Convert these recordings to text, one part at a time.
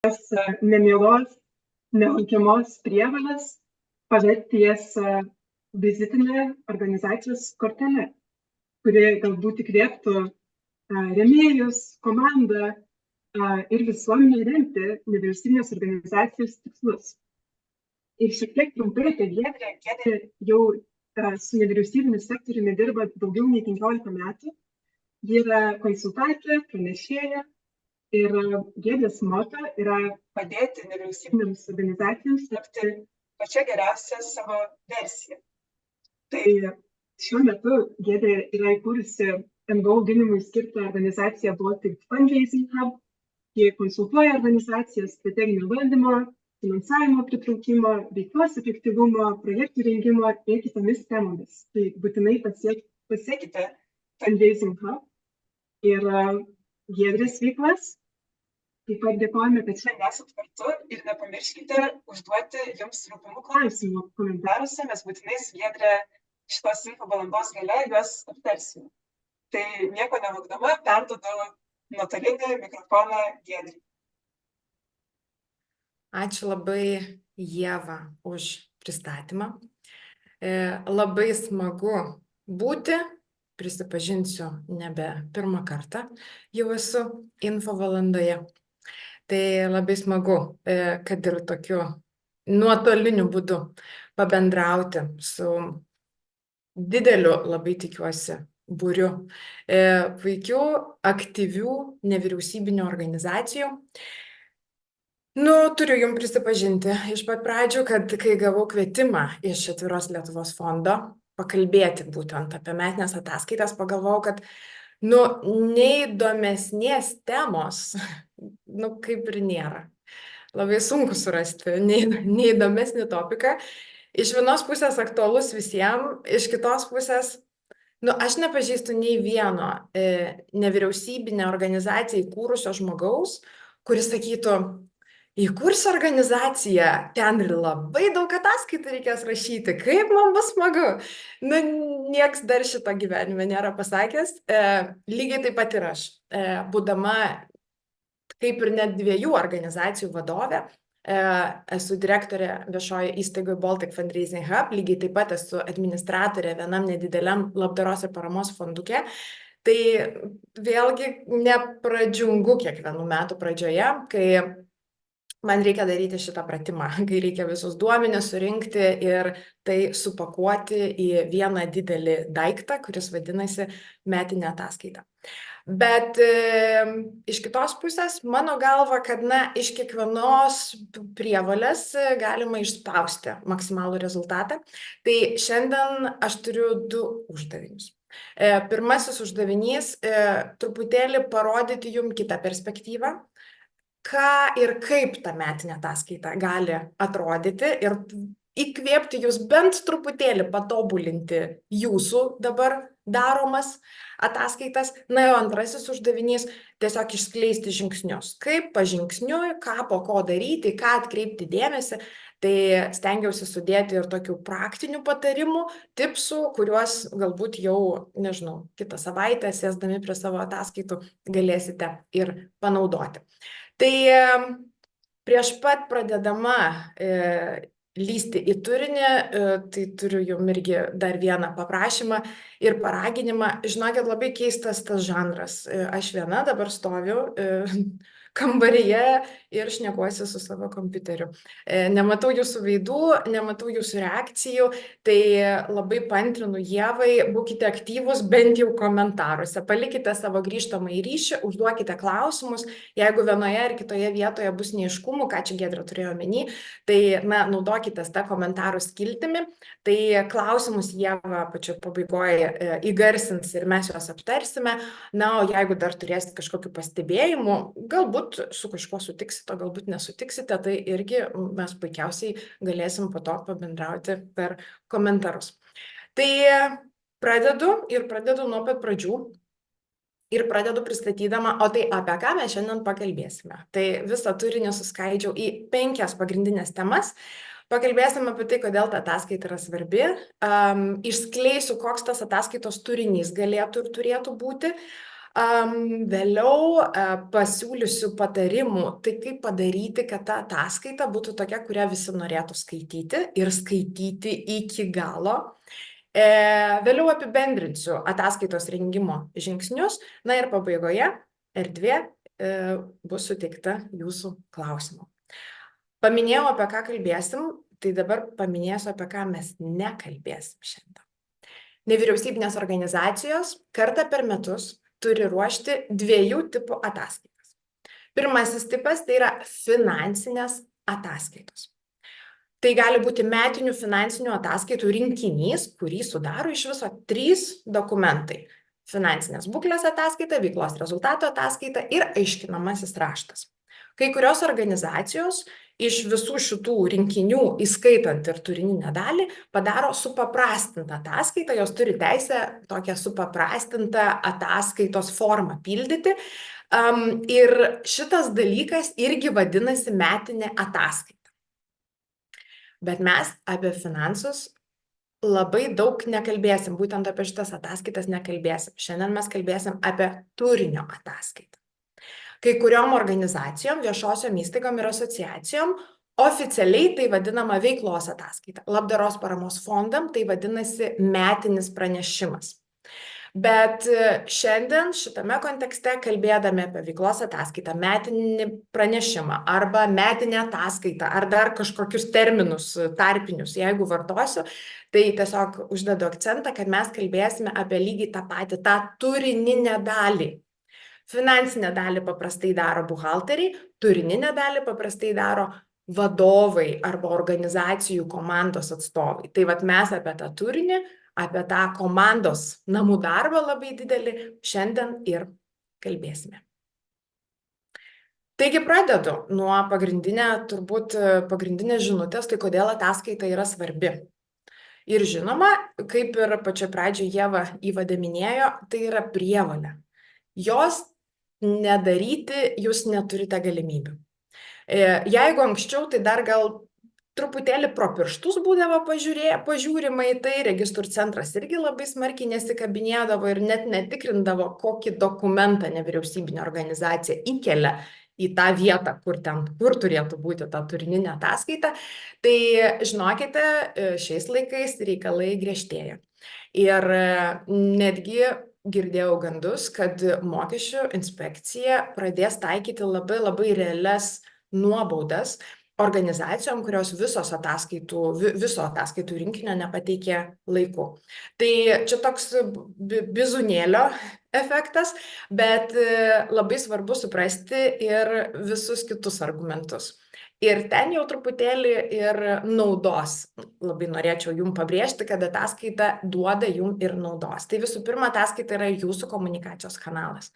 nemielos, nelaukiamos prievolės paversti jas vizitinę organizacijos kortelę, kuri galbūt įkvėptų rėmėjus, komandą ir visuomenę remti nevyriausybinės organizacijos tikslus. Ir šiek tiek trumpai apie Giedrę. Giedrė jau su nevyriausybiniu sektoriumi dirba daugiau nei 15 metų. Ji yra konsultantė, pranešėja ir Giedrės moto yra padėti nevyriausybinėms organizacijoms tapti pačia geriausia savo versija. Tai šiuo metu Giedrė yra įkūrusi NVO auginimui skirtą organizaciją Baltic Fundraising Hub. Ji konsultuoja organizacijas strateginio valdymo, finansavimo pritraukimo, veiklos efektyvumo, projektų rengimo ir kitomis temomis. Tai būtinai pasiekite Fundraising Hub ir Giedrės veiklas. Taip pat dėkojame, kad šiandien esat kartu ir nepamirškite užduoti jums rūpimų klausimų komentaruose. Mes būtinai su Giedre šitos info valandos gale juos aptarsime. Tai nieko nelaukdama perduodu nuotolinį mikrofoną Giedrei. Ačiū labai, Ieva, už pristatymą. Labai smagu būti, prisipažinsiu, nebe pirmą kartą jau esu info valandoje. Tai labai smagu, kad ir tokiu nuotoliniu būdu pabendrauti su dideliu, labai tikiuosi, būriu puikių, aktyvių nevyriausybinių organizacijų. Turiu jums prisipažinti iš pat pradžių, kad kai gavau kvietimą iš Atviros Lietuvos fondo pakalbėti būtent apie metines ataskaitas, pagalvojau, kad neįdomesnės temos, kaip ir nėra. Labai sunku surasti neįdomesnį topiką. Iš vienos pusės aktualus visiems, iš kitos pusės, aš nepažįstu nei vieno nevyriausybinę organizaciją įkūrusio žmogaus, kuris sakytų, įkursiu organizaciją, ten ir labai daug ataskaitų reikės rašyti, kaip man bus smagu. Nieks dar šito gyvenime nėra pasakęs. Lygiai taip pat ir aš, būdama kaip ir net 2 organizacijų vadovė, esu direktorė viešoje įstaigoje Baltic Fundraising Hub, lygiai taip pat esu administratorė vienam nedideliam labdaros ir paramos fonduke. Tai vėlgi nepradžiungu kiekvienų metų pradžioje, kai man reikia daryti šitą pratimą, kai reikia visus duomenis surinkti ir tai supakuoti į vieną didelį daiktą, kuris vadinasi metinė ataskaita. Bet iš kitos pusės, mano galva, kad iš kiekvienos prievolės galima išspausti maksimalų rezultatą. Tai šiandien aš turiu 2 uždavinius. Pirmasis uždavinys truputėlį parodyti jums kitą perspektyvą, ką ir kaip ta metinė ataskaita gali atrodyti ir įkvėpti jūs bent truputėlį patobulinti jūsų dabar daromas ataskaitas. O antrasis uždavinys tiesiog išskleisti žingsnius. Kaip pažingsniui, ką po ko daryti, ką atkreipti dėmesį. Tai stengiausi sudėti ir tokių praktinių patarimų, tipsų, kuriuos galbūt jau, nežinau, kitą savaitę sėsdami prie savo ataskaitų galėsite ir panaudoti. Tai prieš pat pradedama lysti į turinį, tai turiu jums irgi dar vieną paprašymą ir paraginimą. Žinokit, labai keistas tas žanras. Aš viena dabar stoviu kambaryje ir šnekuosi su savo kompiuteriu. Nematau jūsų veidų, nematau jūsų reakcijų, tai labai paantrinu Ievai, būkite aktyvūs bent jau komentaruose. Palikite savo grįžtamąjį ryšį, užduokite klausimus. Jeigu vienoje ar kitoje vietoje bus neaiškumų, ką čia Giedrė turėjo omeny, tai naudokite tą komentarų skiltimi. Tai klausimus Ieva pačioje pabaigoje įgarsins ir mes juos aptarsime. O jeigu dar turėsite kažkokių pastebėjimų, galbūt su kažkuo sutiksite, o galbūt nesutiksite, tai irgi mes puikiausiai galėsim po to pabendrauti per komentarus. Tai pradedu nuo pat pradžių ir pradedu pristatydama, o tai apie ką mes šiandien pakalbėsime. Tai visą turinį suskaidžiau į 5 pagrindinės temas. Pakalbėsime apie tai, kodėl ta ataskaita yra svarbi, išskleisiu, koks tas ataskaitos turinys galėtų ir turėtų būti, Vėliau pasiūlysiu patarimų, tai kaip padaryti, kad ta ataskaita būtų tokia, kurią visi norėtų skaityti ir skaityti iki galo. Vėliau apibendrinsiu ataskaitos rengimo žingsnius, na ir pabaigoje erdvė bus suteikta jūsų klausimų. Paminėjau, apie ką kalbėsim, tai dabar paminėsiu, apie ką mes nekalbėsim šiandien. Nevyriausybinės organizacijos kartą per metus turi ruošti 2 tipų ataskaitas. Pirmasis tipas tai yra finansinės ataskaitos. Tai gali būti metinių finansinių ataskaitų rinkinys, kurį sudaro iš viso 3 dokumentai. Finansinės būklės ataskaita, veiklos rezultato ataskaita ir aiškinamasis raštas. Kai kurios organizacijos iš visų šitų rinkinių, įskaitant ir turininę dalį, padaro supaprastintą ataskaitą, jos turi teisę tokią supaprastintą ataskaitos formą pildyti. Ir šitas dalykas irgi vadinasi metinė ataskaita. Bet mes apie finansus labai daug nekalbėsim, būtent apie šitas ataskaitas nekalbėsim. Šiandien mes kalbėsim apie turinio ataskaitą. Kai kuriom organizacijom, viešosiom įstaigom ir asociacijom oficialiai tai vadinama veiklos ataskaita. Labdaros paramos fondam tai vadinasi metinis pranešimas. Bet šiandien šitame kontekste, kalbėdami apie veiklos ataskaitą, metinį pranešimą arba metinę ataskaitą ar dar kažkokius terminus tarpinius, jeigu vartosiu, tai tiesiog uždedu akcentą, kad mes kalbėsime apie lygiai tą patį, tą turininę dalį. Finansinę dalį paprastai daro buhalteriai, turininę dalį paprastai daro vadovai arba organizacijų komandos atstovai. Tai vat mes apie tą turinį, apie tą komandos namų darbą labai didelį šiandien ir kalbėsime. Taigi pradedu nuo pagrindinės žinutės, tai kodėl ataskaita yra svarbi. Ir žinoma, kaip ir pačioje pradžioje Ieva įvade minėjo, tai yra prievolė. Jos nedaryti jūs neturite galimybių. Jeigu anksčiau, tai dar gal truputėlį pro pirštus būdavo pažiūrima į tai, registrų centras irgi labai smarkiai nesikabinėdavo ir net netikrindavo, kokį dokumentą nevyriausybinė organizacija įkelia į tą vietą, kur turėtų būti ta turininė ataskaita. Tai žinokite, šiais laikais reikalai griežtėja. Ir netgi girdėjau gandus, kad mokesčių inspekcija pradės taikyti labai realias nuobaudas organizacijom, kurios viso ataskaitų rinkinio nepateikė laiku. Tai čia toks bizūnėlio efektas, bet labai svarbu suprasti ir visus kitus argumentus. Ir ten jau truputėlį ir naudos. Labai norėčiau jums pabrėžti, kad ataskaita duoda jums ir naudos. Tai visų pirma, ataskaita yra jūsų komunikacijos kanalas.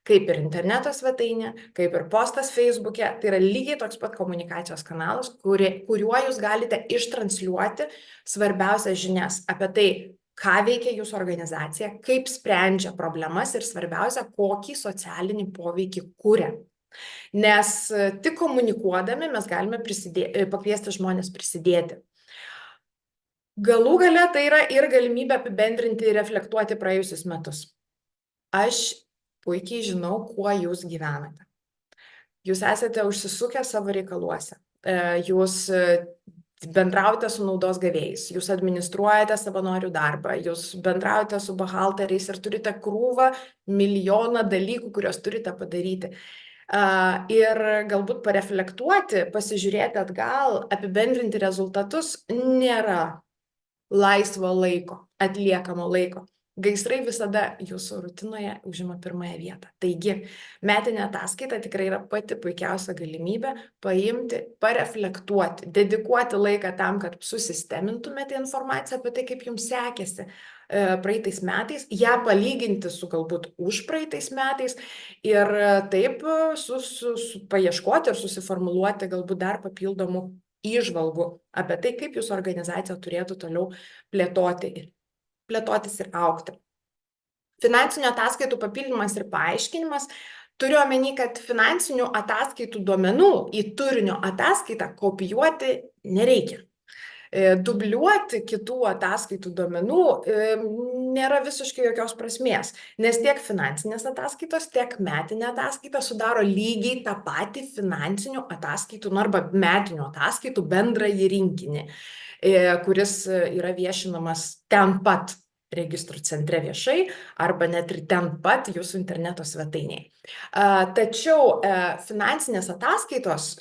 Kaip ir interneto svetainė, kaip ir postas Facebook'e, tai yra lygiai toks pat komunikacijos kanalas, kuriuo jūs galite ištransliuoti svarbiausias žinias apie tai, ką veikia jūsų organizacija, kaip sprendžia problemas ir svarbiausia, kokį socialinį poveikį kuria. Nes tik komunikuodami mes galime pakviesti žmonės prisidėti. Galų gale tai yra ir galimybė apibendrinti ir reflektuoti praėjusius metus. Aš puikiai žinau, kuo jūs gyvenate. Jūs esate užsisukę savo reikaluose. Jūs bendraujate su naudos gavėjais, jūs administruojate savanorių darbą, jūs bendraujate su buhalteriais ir turite krūvą, milijoną dalykų, kuriuos turite padaryti. Ir galbūt pareflektuoti, pasižiūrėti atgal, apibendrinti rezultatus nėra laisvo laiko, atliekamo laiko. Gaisrai visada jūsų rutinoje užima pirmąją vietą. Taigi, metinė ataskaita tikrai yra pati puikiausia galimybė paimti, pareflektuoti, dedikuoti laiką tam, kad susistemintumėte informaciją apie tai, kaip jums sekėsi praeitais metais, ją palyginti su galbūt už praeitais metais ir taip paieškoti ir susiformuluoti galbūt dar papildomų įžvalgų apie tai, kaip jūsų organizacija turėtų toliau plėtotis ir augti. Finansinių ataskaitų papildymas ir paaiškinimas turiu omeny, kad finansinių ataskaitų duomenų į turinio ataskaitą kopijuoti nereikia. dubliuoti kitų ataskaitų duomenų nėra visiškai jokios prasmės, nes tiek finansinės ataskaitos, tiek metinė ataskaita sudaro lygiai tą patį finansinių ataskaitų, arba metinių ataskaitų bendrąjį rinkinį, kuris yra viešinamas ten pat registrų centre viešai arba net ir ten pat jūsų interneto svetainėje. Tačiau finansinės ataskaitos,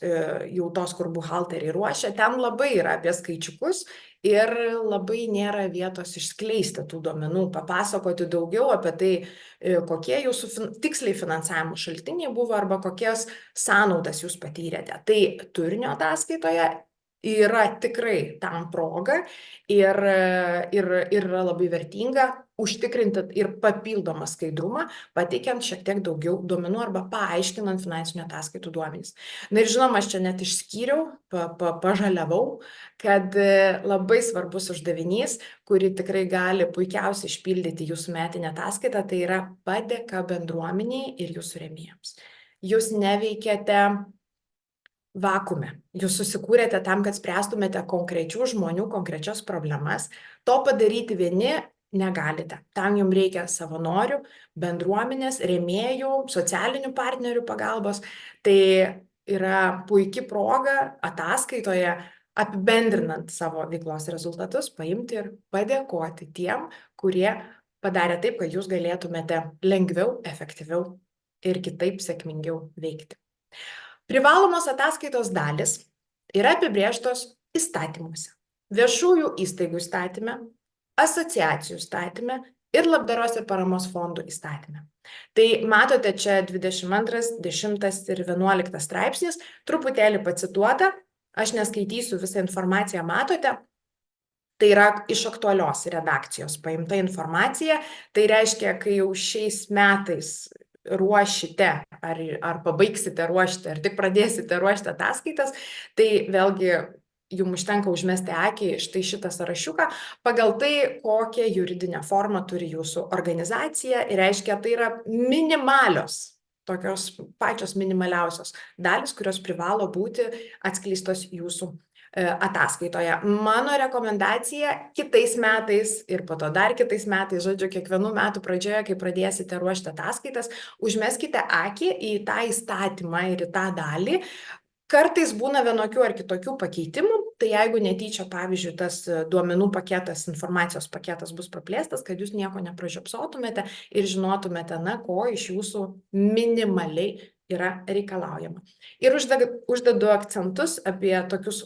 jau tos, kur buhalteriai ruošia, ten labai yra apie skaičiukus ir labai nėra vietos išskleisti tų duomenų, papasakoti daugiau apie tai, kokie jūsų tiksliai finansavimo šaltiniai buvo arba kokias sąnaudas jūs patyrėte. Tai turinio ataskaitoje yra tikrai tam proga ir yra labai vertinga užtikrinti ir papildomą skaidrumą, pateikiant šiek tiek daugiau duomenų arba paaiškinant finansinių ataskaitų duomenys. Na ir žinoma, aš čia net išskyriau, pažaliavau, kad labai svarbus uždavinys, kurį tikrai gali puikiausiai išpildyti jūsų metinė ataskaita, tai yra padėka bendruomeniai ir jūsų rėmėjams. Jūs neveikiate vakume. Jūs susikūrėte tam, kad spręstumėte konkrečių žmonių konkrečias problemas. To padaryti vieni negalite. Tam jums reikia savanorių, bendruomenės, rėmėjų, socialinių partnerių pagalbos. Tai yra puikia proga ataskaitoje, apibendrinant savo veiklos rezultatus, paimti ir padėkoti tiem, kurie padarė taip, kad jūs galėtumėte lengviau, efektyviau ir kitaip sėkmingiau veikti. Privalomos ataskaitos dalis yra apibrėžtos įstatymuose, viešųjų įstaigų įstatyme, asociacijų įstatyme ir labdaros ir paramos fondų įstatyme. Tai matote čia 22, 10 ir 11 straipsnis, truputėlį pacituota, aš neskaitysiu visą informaciją, matote. Tai yra iš aktualios redakcijos paimta informacija, tai reiškia, kai jau šiais metais ruošite ar pabaigsite ruošti, ar tik pradėsite ruošti ataskaitas, tai vėlgi jums užtenka užmesti akį štai šitą sąrašiuką pagal tai, kokią juridinę formą turi jūsų organizacija, ir reiškia, tai yra minimalios, tokios pačios minimaliausios dalis, kurios privalo būti atskleistos jūsų ataskaitoje. Mano rekomendacija kitais metais ir po to dar kitais metais, žodžiu, kiekvienų metų pradžioje, kai pradėsite ruošti ataskaitas, užmeskite akį į tą įstatymą ir į tą dalį. Kartais būna vienokių ar kitokių pakeitimų, tai jeigu netyčia, pavyzdžiui, tas duomenų paketas, informacijos paketas bus praplėstas, kad jūs nieko nepražiopsotumėte ir žinotumėte, ko iš jūsų minimaliai yra reikalaujama. Ir uždedu akcentus apie tokius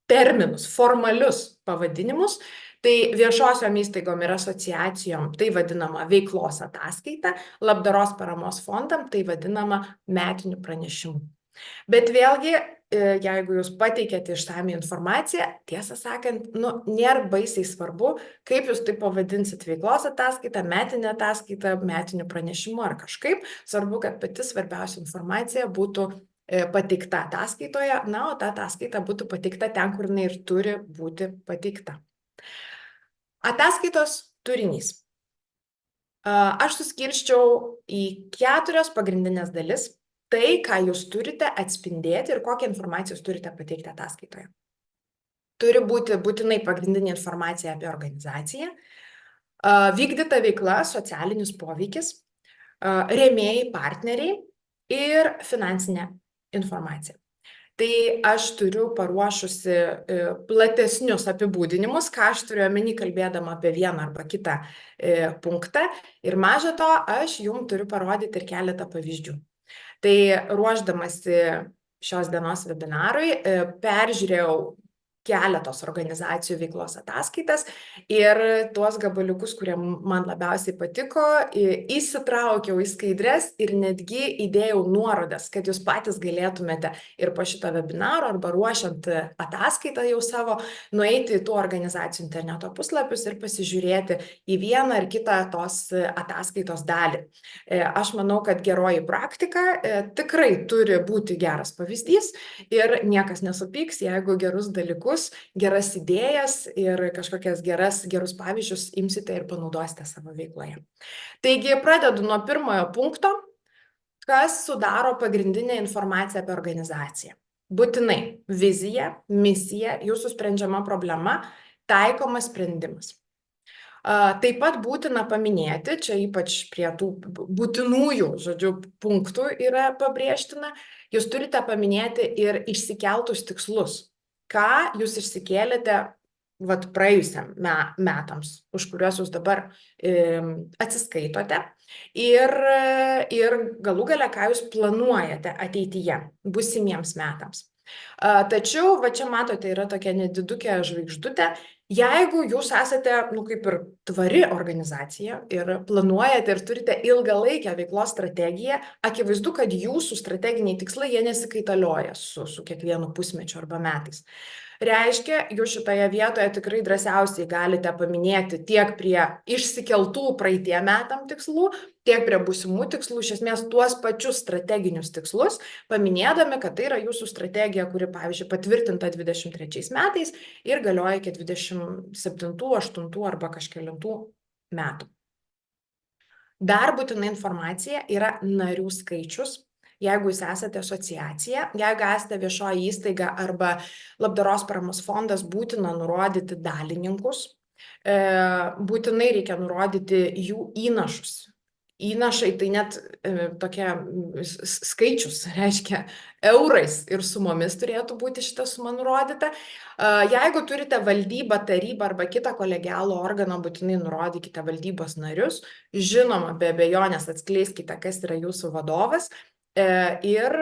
terminus, formalius pavadinimus. Tai viešosiom įstaigom ir asociacijom tai vadinama veiklos ataskaita, labdaros paramos fondam tai vadinama metiniu pranešimu. Bet vėlgi, jeigu jūs pateikėte išsamią informaciją, tiesą sakant, nėra baisiai svarbu, kaip jūs tai pavadinsit veiklos ataskaitą, metinę ataskaitą, metiniu pranešimu ar kažkaip. Svarbu, kad pati svarbiausia informacija būtų pateikta ataskaitoje, o ta ataskaita būtų pateikta ten, kur jinai ir turi būti pateikta. Ataskaitos turinys. Aš suskirščiau į 4 pagrindinės dalis. Tai, ką jūs turite atspindėti ir kokią informaciją jūs turite pateikti ataskaitoje. Turi būti būtinai pagrindinė informacija apie organizaciją, vykdyta veikla, socialinis poveikis, rėmėjai, partneriai ir finansinė informacija. Tai aš turiu paruošusi platesnius apibūdinimus, ką aš turiu omeny kalbėdama apie vieną arba kitą punktą. Ir maža to, aš jums turiu parodyti ir keletą pavyzdžių. Tai ruošdamasi šios dienos webinarui, peržiūrėjau keletos organizacijų veiklos ataskaitas ir tuos gabaliukus, kurie man labiausiai patiko, įsitraukiau į skaidres ir netgi įdėjau nuorodas, kad jūs patys galėtumėte ir po šito webinaro arba ruošiant ataskaitą jau savo, nueiti į tų organizacijų interneto puslapius ir pasižiūrėti į vieną ar kitą tos ataskaitos dalį. Aš manau, kad geroji praktika tikrai turi būti geras pavyzdys ir niekas nesupyks, jeigu gerus dalykus, geras idėjas ir kažkokias gerus pavyzdžius imsite ir panaudosite savo veikloje. Taigi pradedu nuo pirmojo punkto, kas sudaro pagrindinę informaciją apie organizaciją. būtinai vizija, misija, jūsų sprendžiama problema, taikomas sprendimas. Taip pat būtina paminėti, čia ypač prie tų būtinųjų, žodžiu, punktų yra pabrėžtina, jūs turite paminėti ir išsikeltus tikslus. Ką jūs išsikėlėte praėjusiam metams, už kuriuos jūs dabar atsiskaitote ir galų gale, ką jūs planuojate ateityje, būsimiems metams. Tačiau, čia matote, yra tokia nedidukė žvaigždutė. Jeigu jūs esate, kaip ir tvari organizacija ir planuojate ir turite ilgalaikę veiklos strategiją, akivaizdu, kad jūsų strateginiai tikslai, jie nesikaitalioja su kiekvienu pusmečiu arba metais. Reiškia, jūs šitoje vietoje tikrai drąsiausiai galite paminėti tiek prie išsikeltų praeitie metam tikslų, tiek prie būsimų tikslų, iš esmės tuos pačius strateginius tikslus, paminėdami, kad tai yra jūsų strategija, kuri, pavyzdžiui, patvirtinta 23 metais ir galioja iki 27, 8 arba kažkelintų metų. Dar būtina informacija yra narių skaičius. Jeigu jūs esate asociacija, jeigu esate viešoji įstaiga arba labdaros paramos fondas, būtina nurodyti dalininkus, būtinai reikia nurodyti jų įnašus. Įnašai tai net tokia skaičius, reiškia eurais ir sumomis turėtų būti šita suma nurodyta. Jeigu turite valdybą, tarybą arba kitą kolegialų organą, būtinai nurodykite valdybos narius. Žinoma, be abejonės atskleiskite, kas yra jūsų vadovas. Ir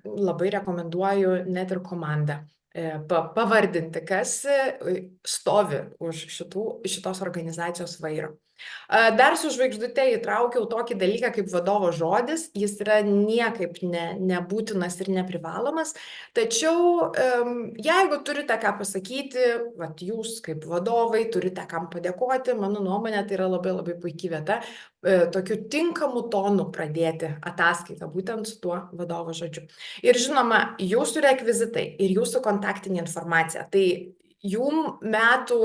labai rekomenduoju net ir komandą pavardinti, kas stovi už šitos organizacijos vairo. Dar su žvaigždute įtraukiau tokį dalyką kaip vadovo žodis, jis yra niekaip nebūtinas ir neprivalomas, tačiau jeigu turite ką pasakyti, jūs kaip vadovai turite kam padėkoti, mano nuomonė, tai yra labai labai puikia vieta tokiu tinkamu tonu pradėti ataskaitą, būtent su tuo vadovo žodžiu. Ir žinoma, jūsų rekvizitai ir jūsų kontaktinė informacija, tai jų metų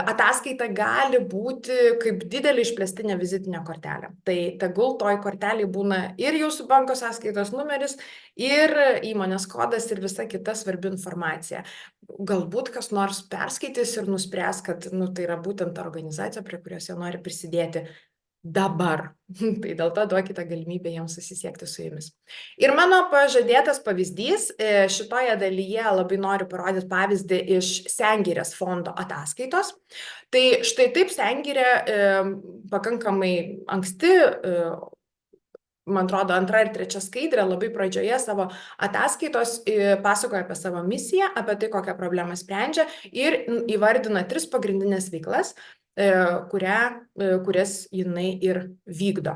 ataskaita gali būti kaip didelė išplėstinė vizitinė kortelė. Tai tegul toj kortelėj būna ir jūsų banko sąskaitos numeris, ir įmonės kodas, ir visa kita svarbi informacija. Galbūt kas nors perskaitys ir nuspręs, kad tai yra būtent ta organizacija, prie kurios jie nori prisidėti dabar. Tai dėl to duokite galimybę jiems susisiekti su jumis. Ir mano pažadėtas pavyzdys, šitoje dalyje labai noriu parodyti pavyzdį iš Sengirės fondo ataskaitos. Tai štai taip Sengirė pakankamai anksti, man atrodo, 2 ir 3 skaidrė, labai pradžioje savo ataskaitos pasakoja apie savo misiją, apie tai, kokią problemą sprendžia ir įvardina 3 pagrindinės veiklas, kurias jinai ir vykdo.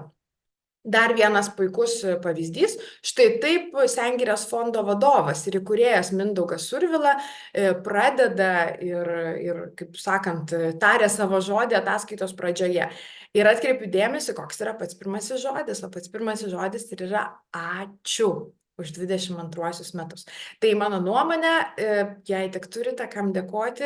Dar vienas puikus pavyzdys, štai taip Sengirės fondo vadovas ir įkūrėjas Mindaugas Survila pradeda ir, kaip sakant, taria savo žodį ataskaitos pradžioje. Ir atkreipiu dėmesį, koks yra pats pirmasis žodis, o pats pirmasis žodis ir yra ačiū už 22 metus. Tai mano nuomonė, jei tik turite kam dėkoti,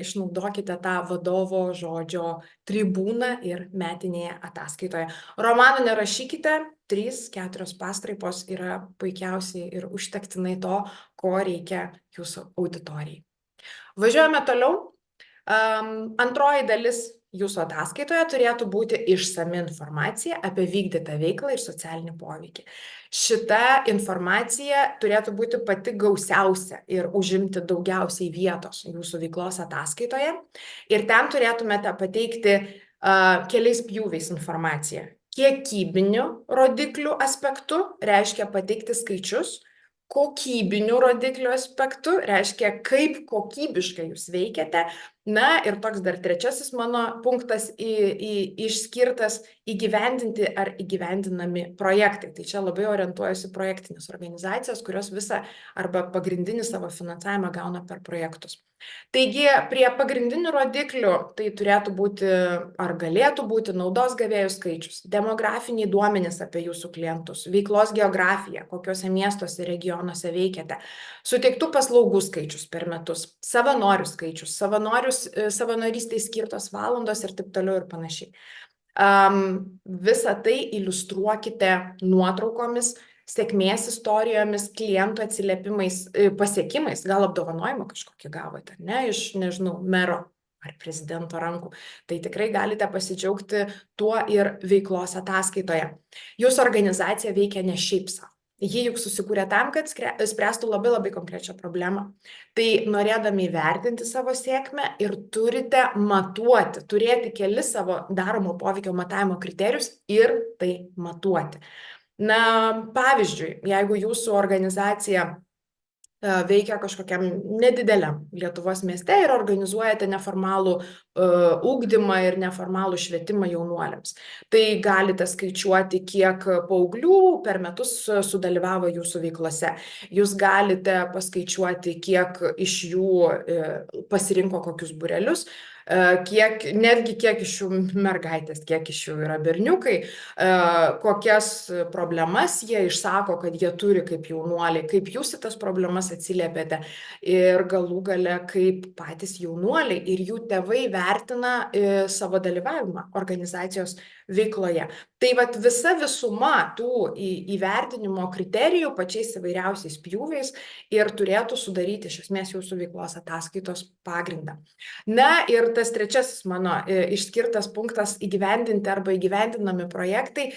išnaudokite tą vadovo žodžio tribūną ir metinėje ataskaitoje. Romanų nerašykite, 3-4 pastraipos yra puikiausiai ir užtektinai to, ko reikia jūsų auditorijai. Važiuojame toliau. Antroji dalis jūsų ataskaitoje turėtų būti išsami informacija apie vykdytą veiklą ir socialinį poveikį. Šita informacija turėtų būti pati gausiausia ir užimti daugiausiai vietos jūsų veiklos ataskaitoje. Ir ten turėtumėte pateikti keliais pjūviais informaciją. Kiekybinių rodiklių aspektu reiškia pateikti skaičius, kokybinių rodiklių aspektu reiškia, kaip kokybiškai jūs veikiate. Na ir toks dar trečiasis mano punktas išskirtas įgyvendinti ar įgyvendinami projektai. Tai čia labai orientuojasi projektinės organizacijas, kurios visą arba pagrindinį savo finansavimą gauna per projektus. Taigi prie pagrindinių rodiklių tai turėtų būti ar galėtų būti naudos gavėjų skaičius, demografiniai duomenys apie jūsų klientus, veiklos geografija, kokiuose miestuose ir regionuose veikiate, suteiktų paslaugų skaičius per metus, savanorių skaičius, savanorystei skirtos valandos ir taip toliau ir panašiai. Visą tai iliustruokite nuotraukomis, sėkmės istorijomis, klientų atsiliepimais, pasiekimais, gal apdovanojimą kažkokį gavote, ne, iš, nežinau, mero ar prezidento rankų, tai tikrai galite pasidžiaugti tuo ir veiklos ataskaitoje. Jūsų organizacija veikia ne šiaip savo. Ji juk susikūrė tam, kad spręstų labai labai konkrečią problemą. Tai norėdami įvertinti savo sėkmę ir turite matuoti, turėti kelis savo daromo poveikio matavimo kriterijus ir tai matuoti. Na, pavyzdžiui, jeigu jūsų organizacija veikia kažkokiam nedideliam Lietuvos mieste ir organizuojate neformalų ugdymą ir neformalų švietimą jaunuoliams. Tai galite skaičiuoti, kiek paauglių per metus sudalyvavo jūsų veiklose. Jūs galite paskaičiuoti, kiek iš jų pasirinko kokius būrelius, netgi kiek iš jų mergaitės, kiek iš jų yra berniukai, kokias problemas jie išsako, kad jie turi kaip jaunuoliai, kaip jūs į tas problemas atsiliepiate ir galų gale kaip patys jaunuoliai ir jų tėvai vertina savo dalyvavimą organizacijos veikloje. Tai vat visa visuma tų įvertinimo kriterijų pačiais įvairiausiais pjūviais ir turėtų sudaryti iš esmės jūsų veiklos ataskaitos pagrindą. Na ir tas trečiasis mano išskirtas punktas įgyvendinti arba įgyvendinami projektai.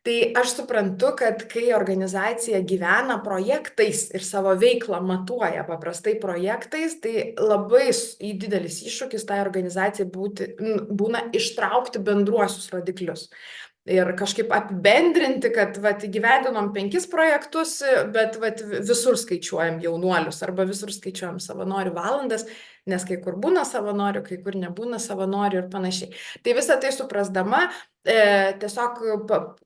Tai aš suprantu, kad kai organizacija gyvena projektais ir savo veiklą matuoja paprastai projektais, tai labai didelis iššūkis tai organizacijai būna ištraukti bendruosius rodiklius. Ir kažkaip apibendrinti, kad vat, įgyvendinom 5 projektus, bet vat, visur skaičiuojam jaunuolius arba visur skaičiuojam savanorių valandas, nes kai kur būna savanorių, kai kur nebūna savanorių ir panašiai. Tai visą tai suprasdama, tiesiog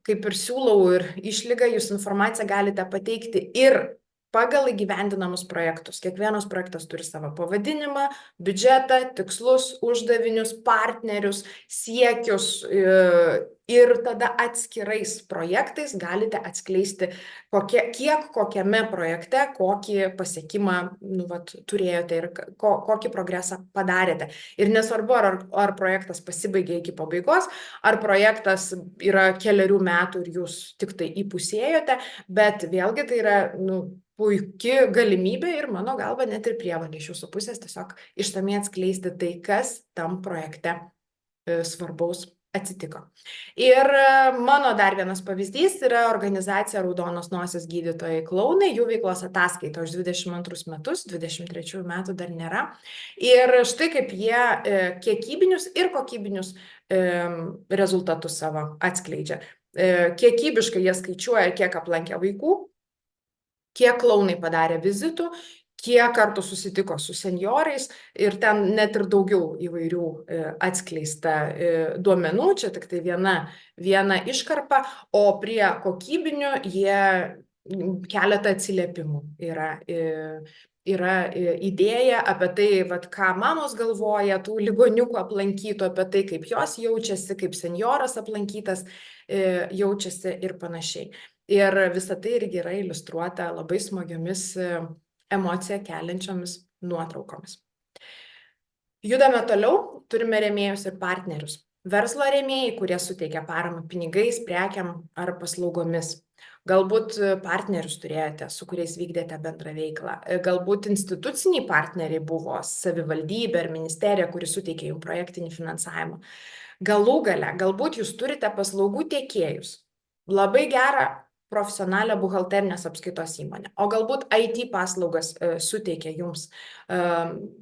kaip ir siūlau ir išlygą, jūs informaciją galite pateikti ir pagal įgyvendinamus projektus. Kiekvienas projektas turi savo pavadinimą, biudžetą, tikslus, uždavinius, partnerius, siekius ir tada atskirais projektais galite atskleisti, kiek kokiame projekte, kokį pasiekimą turėjote ir kokį progresą padarėte. Ir nesvarbu, ar projektas pasibaigė iki pabaigos, ar projektas yra kelerių metų ir jūs tik tai įpusėjote, bet vėlgi tai yra puikia galimybė ir mano galva net ir prievolė iš jūsų pusės tiesiog išsamiai atskleisti tai, kas tam projekte svarbaus atsitiko. Ir mano dar vienas pavyzdys yra organizacija Raudonos nosies gydytojai klounai, jų veiklos ataskaita už 22 metus, 23 metų dar nėra. Ir štai kaip jie kiekybinius ir kokybinius rezultatus savo atskleidžia. Kiekybiškai jie skaičiuoja, kiek aplankė vaikų, kiek klounai padarė vizitų, kiek kartų susitiko su senjorais ir ten net ir daugiau įvairių atskleista duomenų, čia tik tai viena iškarpa, o prie kokybinių jie keletą atsiliepimų yra idėja apie tai, ką mamos galvoja, tų ligoniukų aplankytų, apie tai, kaip jos jaučiasi, kaip senjoras aplankytas jaučiasi ir panašiai. Ir visa tai irgi yra iliustruota labai smagiomis emociją keliančiomis nuotraukomis. Judame toliau, turime rėmėjus ir partnerius. Verslo rėmėjai, kurie suteikia paramą pinigais, prekiam ar paslaugomis. Galbūt partnerius turėjote, su kuriais vykdėte bendrą veiklą. Galbūt instituciniai partneriai buvo savivaldybė ar ministerija, kuri suteikė jums projektinį finansavimą. Galų gale, galbūt jūs turite paslaugų tiekėjus. Labai gerą profesionalią buhalterinės apskaitos įmonę, o galbūt IT paslaugas suteikia jums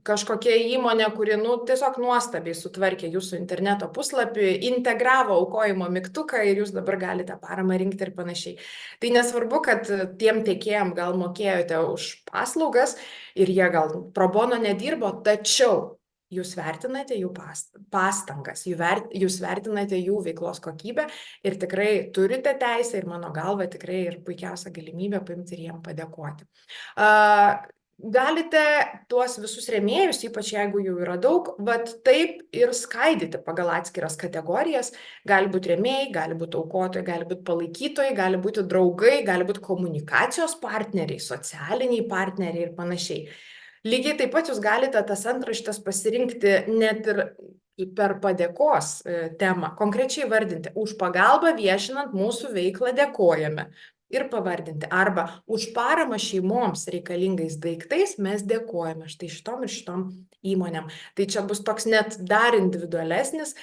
kažkokia įmonė, kuri tiesiog nuostabiai sutvarkė jūsų interneto puslapį, integravo aukojimo mygtuką ir jūs dabar galite paramą rinkti ir panašiai. Tai nesvarbu, kad tiem tiekėjam gal mokėjote už paslaugas ir jie gal pro bono nedirbo, tačiau jūs vertinate jų pastangas, jūs vertinate jų veiklos kokybę ir tikrai turite teisę ir mano galva tikrai ir puikiausia galimybė paimti ir jiem padėkoti. Galite tuos visus rėmėjus, ypač jeigu jų yra daug, bet taip ir skaidyti pagal atskiras kategorijas. Gali būti rėmėjai, gali būti aukotojai, gali būti palaikytojai, gali būti draugai, gali būti komunikacijos partneriai, socialiniai partneriai ir panašiai. Lygiai taip pat jūs galite tas antraštes pasirinkti net ir per padėkos temą, konkrečiai vardinti. Už pagalbą viešinant mūsų veiklą dėkojame. ir pavardinti. Arba už paramą šeimoms reikalingais daiktais mes dėkojame štai šitom ir šitom įmonėm. Tai čia bus toks net dar individualesnis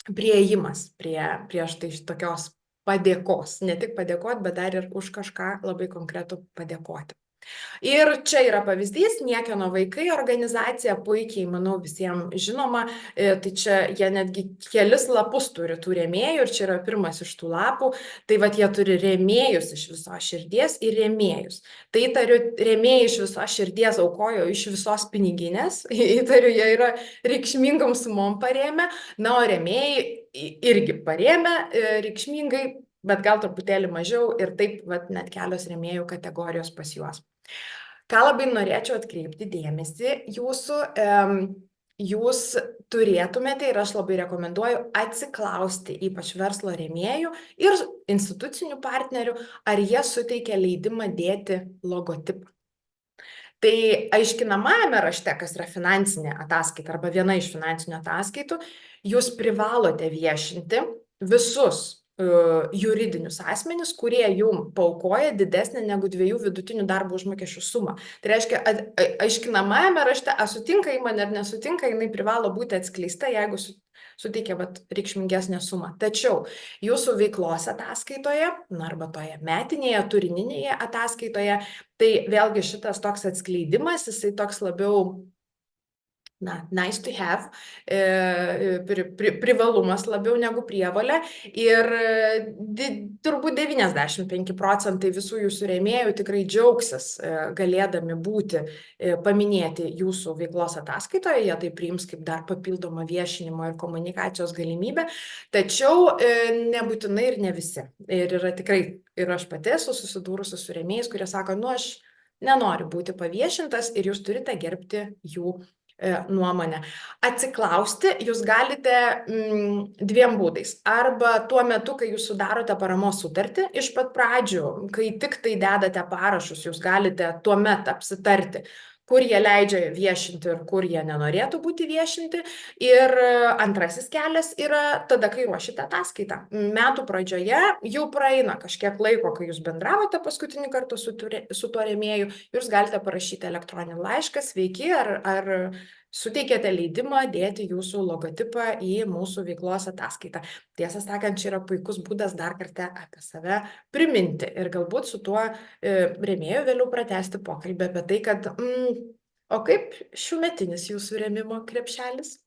priėjimas prie štai tokios padėkos. Ne tik padėkoti, bet dar ir už kažką labai konkretų padėkoti. Ir čia yra pavyzdys, Niekieno vaikai organizacija, puikiai, manau, visiems žinoma, tai čia jie netgi kelis lapus turi tų rėmėjų ir čia yra pirmas iš tų lapų, tai vat jie turi rėmėjus iš visos širdies ir rėmėjus. Tai įtariu, rėmėjai iš visos širdies aukojo iš visos piniginės, įtariu, jie yra reikšmingom sumom parėmę, na, o rėmėjai irgi parėmė reikšmingai, bet gal truputėlį mažiau ir taip vat, net kelios rėmėjų kategorijos pas juos. Ką labai norėčiau atkreipti dėmesį jūsų, jūs turėtumėte ir aš labai rekomenduoju atsiklausti ypač verslo rėmėjų ir institucinių partnerių, ar jie suteikia leidimą dėti logotipą. Tai aiškinamajame rašte, kas yra finansinė ataskaita arba viena iš finansinių ataskaitų, jūs privalote viešinti visus juridinius asmenis, kurie jum paaukoja didesnę negu 2 vidutinių darbo užmokesčių sumą. Tai reiškia, aiškinamajame rašte, ar sutinka įmonė ar nesutinka, jinai privalo būti atskleista, jeigu suteikia reikšmingesnę sumą. Tačiau jūsų veiklos ataskaitoje, arba toje metinėje, turininėje ataskaitoje, tai vėlgi šitas toks atskleidimas, jisai toks labiau nice to have, privalumas labiau negu prievolė ir turbūt 95% visų jūsų rėmėjų tikrai džiaugsis galėdami būti paminėti jūsų veiklos ataskaitoje, jie tai priims kaip dar papildomą viešinimo ir komunikacijos galimybę, tačiau nebūtinai ir ne visi. Ir yra tikrai, ir aš pati esu susidūrusi su rėmėjais, kurie sako, aš nenoriu būti paviešintas ir jūs turite gerbti jų nuomonę. Atsiklausti jūs galite 2 būdais. Arba tuo metu, kai jūs sudarote paramos sutartį, iš pat pradžių, kai tik tai dedate parašus, jūs galite tuomet apsitarti, kur jie leidžia viešinti ir kur jie nenorėtų būti viešinti. Ir antrasis kelias yra tada, kai ruošite ataskaitą. Metų pradžioje jau praeina kažkiek laiko, kai jūs bendravote paskutinį kartą su tuo rėmėju, jūs galite parašyti elektroninį laišką, sveiki, ar suteikėte leidimą dėti jūsų logotipą į mūsų veiklos ataskaitą. Tiesą sakant, čia yra puikus būdas dar kartą apie save priminti ir galbūt su tuo rėmėju vėliau pratęsti pokalbį apie tai, kad o kaip šiųmetinis jūsų rėmimo krepšelis?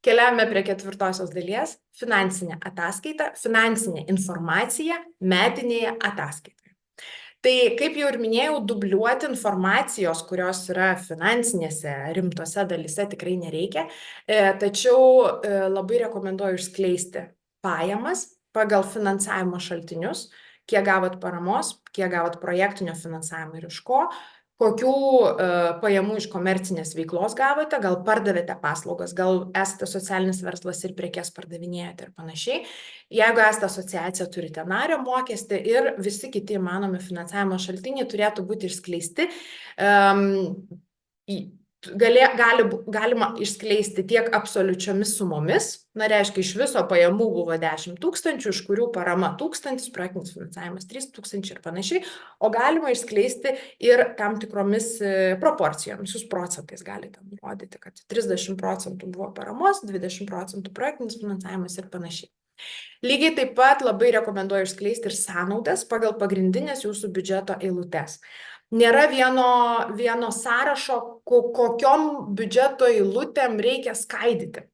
Keliavome prie 4 dalies – finansinė ataskaita, finansinė informacija metinėje ataskaitoje. Tai, kaip jau ir minėjau, dubliuoti informacijos, kurios yra finansinėse rimtose dalyse tikrai nereikia, tačiau labai rekomenduoju išskleisti pajamas pagal finansavimo šaltinius, kiek gavot paramos, kiek gavot projektinio finansavimo ir iš ko, kokių pajamų iš komercinės veiklos gavote, gal pardavėte paslaugas, gal esate socialinis verslas ir prekes pardavinėjate ir panašiai. Jeigu esate asociacija, turite nario mokestį ir visi kiti įmanomi finansavimo šaltiniai turėtų būti išskleisti. Galima išskleisti tiek absoliučiomis sumomis, reiškia, iš viso pajamų buvo 10 000, iš kurių parama 1000, projektinis finansavimas 3000 ir panašiai, o galima išskleisti ir tam tikromis proporcijomis, jūs procentais galite nurodyti, kad 30% buvo paramos, 20% projektinis finansavimas ir panašiai. Lygiai taip pat labai rekomenduoju išskleisti ir sąnaudas pagal pagrindinės jūsų biudžeto eilutes. Nėra vieno sąrašo, kokiom biudžeto eilutėm reikia skaidyti,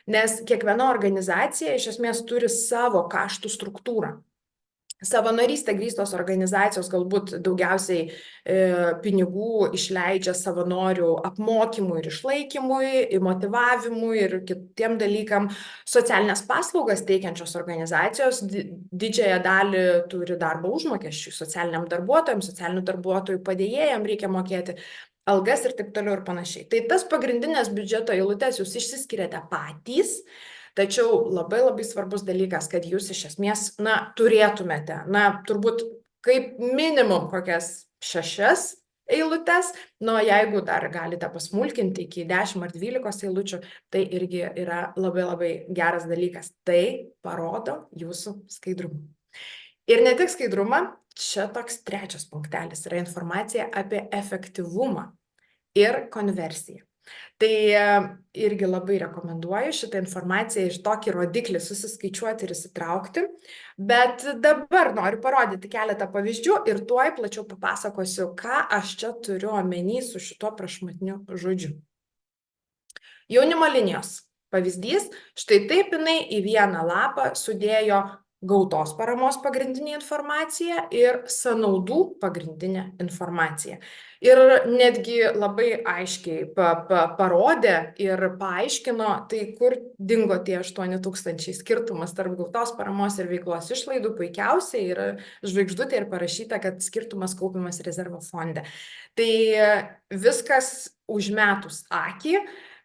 nes kiekviena organizacija iš esmės turi savo kaštų struktūrą. Savanorystė grįstos organizacijos galbūt daugiausiai pinigų išleidžia savanorių apmokymui ir išlaikymui, motyvavimui ir kitiem dalykam. Socialinės paslaugas teikiančios organizacijos didžiąją dalį turi darbo užmokesčių, socialiniam darbuotojam, socialinių darbuotojų padėjėjam reikia mokėti algas ir taip toliau ir panašiai. Tai tas pagrindinės biudžeto eilutes jūs išsiskiriate patys. Tačiau labai svarbus dalykas, kad jūs iš esmės, turėtumėte, turbūt kaip minimum kokias 6 eilutes, jeigu dar galite pasmulkinti iki 10 ar 12 eilučių, tai irgi yra labai geras dalykas. Tai parodo jūsų skaidrumą. Ir ne tik skaidrumą, čia toks trečias punktelis yra informacija apie efektyvumą ir konversiją. Tai irgi labai rekomenduoju šitą informaciją iš tokį rodiklį susiskaičiuoti ir įsitraukti. Bet dabar noriu parodyti keletą pavyzdžių ir tuoj plačiau papasakosiu, ką aš čia turiu omeny su šituo prašmatniu žodžiu. Jaunimo linijos pavyzdys, štai taip jinai į vieną lapą sudėjo gautos paramos pagrindinė informacija ir sąnaudų pagrindinė informacija. Ir netgi labai aiškiai parodė ir paaiškino, tai kur dingo tie 8 000 skirtumas tarp gautos paramos ir veiklos išlaidų, puikiausiai yra žvaigždutė ir parašyta, kad skirtumas kaupiamas rezervo fonde. Tai viskas užmetus akį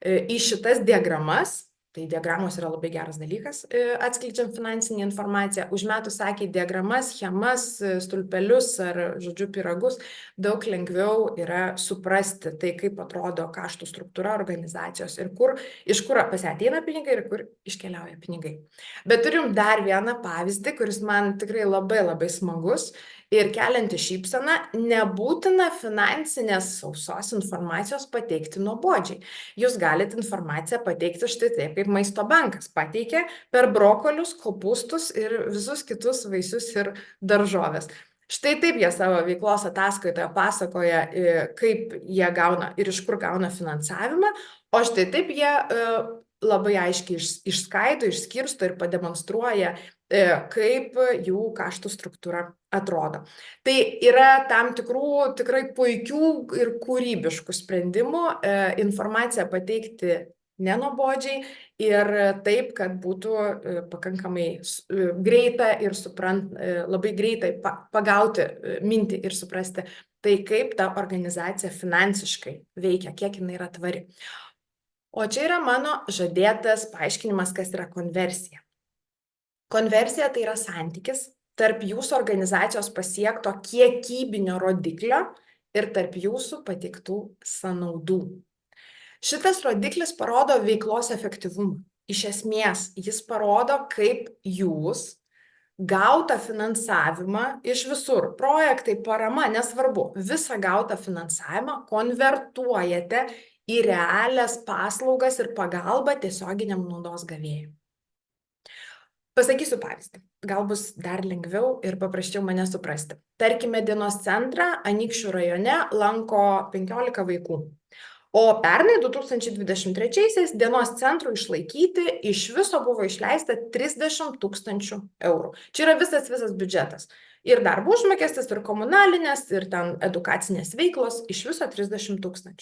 į šitas diagramas, tai diagramos yra labai geras dalykas, atskleidžiant finansinį informaciją, užmetus akį diagramas, schemas, stulpelius ar, žodžiu, pyragus, daug lengviau yra suprasti tai, kaip atrodo kaštų struktūra organizacijos ir iš kur pas ją ateina pinigai ir kur iškeliauja pinigai. Bet turim dar vieną pavyzdį, kuris man tikrai labai labai smagus ir kelianti šypseną, nebūtina finansinės sausos informacijos pateikti nuobodžiai. Jūs galite informaciją pateikti štai taip, kaip Maisto bankas pateikė per brokolius, kopūstus ir visus kitus vaisius ir daržovės. Štai taip jie savo veiklos ataskaitoje pasakoja, kaip jie gauna ir iš kur gauna finansavimą, o štai taip jie labai aiškiai išskaido, išskirsto ir pademonstruoja, kaip jų kaštų struktūra atrodo. Tai yra tam tikrų tikrai puikių ir kūrybiškų sprendimų informaciją pateikti nenuobodžiai ir taip, kad būtų pakankamai greita ir labai greitai pagauti mintį ir suprasti tai, kaip ta organizacija finansiškai veikia, kiek jinai yra tvari. O čia yra mano žadėtas paaiškinimas, kas yra konversija. Konversija tai yra santykis tarp jūsų organizacijos pasiekto kiekybinio rodiklio ir tarp jūsų pateiktų sąnaudų. Šitas rodiklis parodo veiklos efektyvumą. Iš esmės, jis parodo, kaip jūs gautą finansavimą iš visur, projektai, parama, nesvarbu, visą gautą finansavimą konvertuojate į realias paslaugas ir pagalbą tiesioginiam naudos gavėjui. Pasakysiu pavyzdį, gal bus dar lengviau ir paprasčiau mane suprasti. Tarkime, dienos centrą Anykščių rajone lanko 15 vaikų. O pernai 2023-aisiais dienos centrų išlaikyti iš viso buvo išleista 30 000 eurų. Čia yra visas biudžetas. Ir darbo užmokestis, ir komunalinės, ir ten edukacinės veiklos, iš viso 30 000.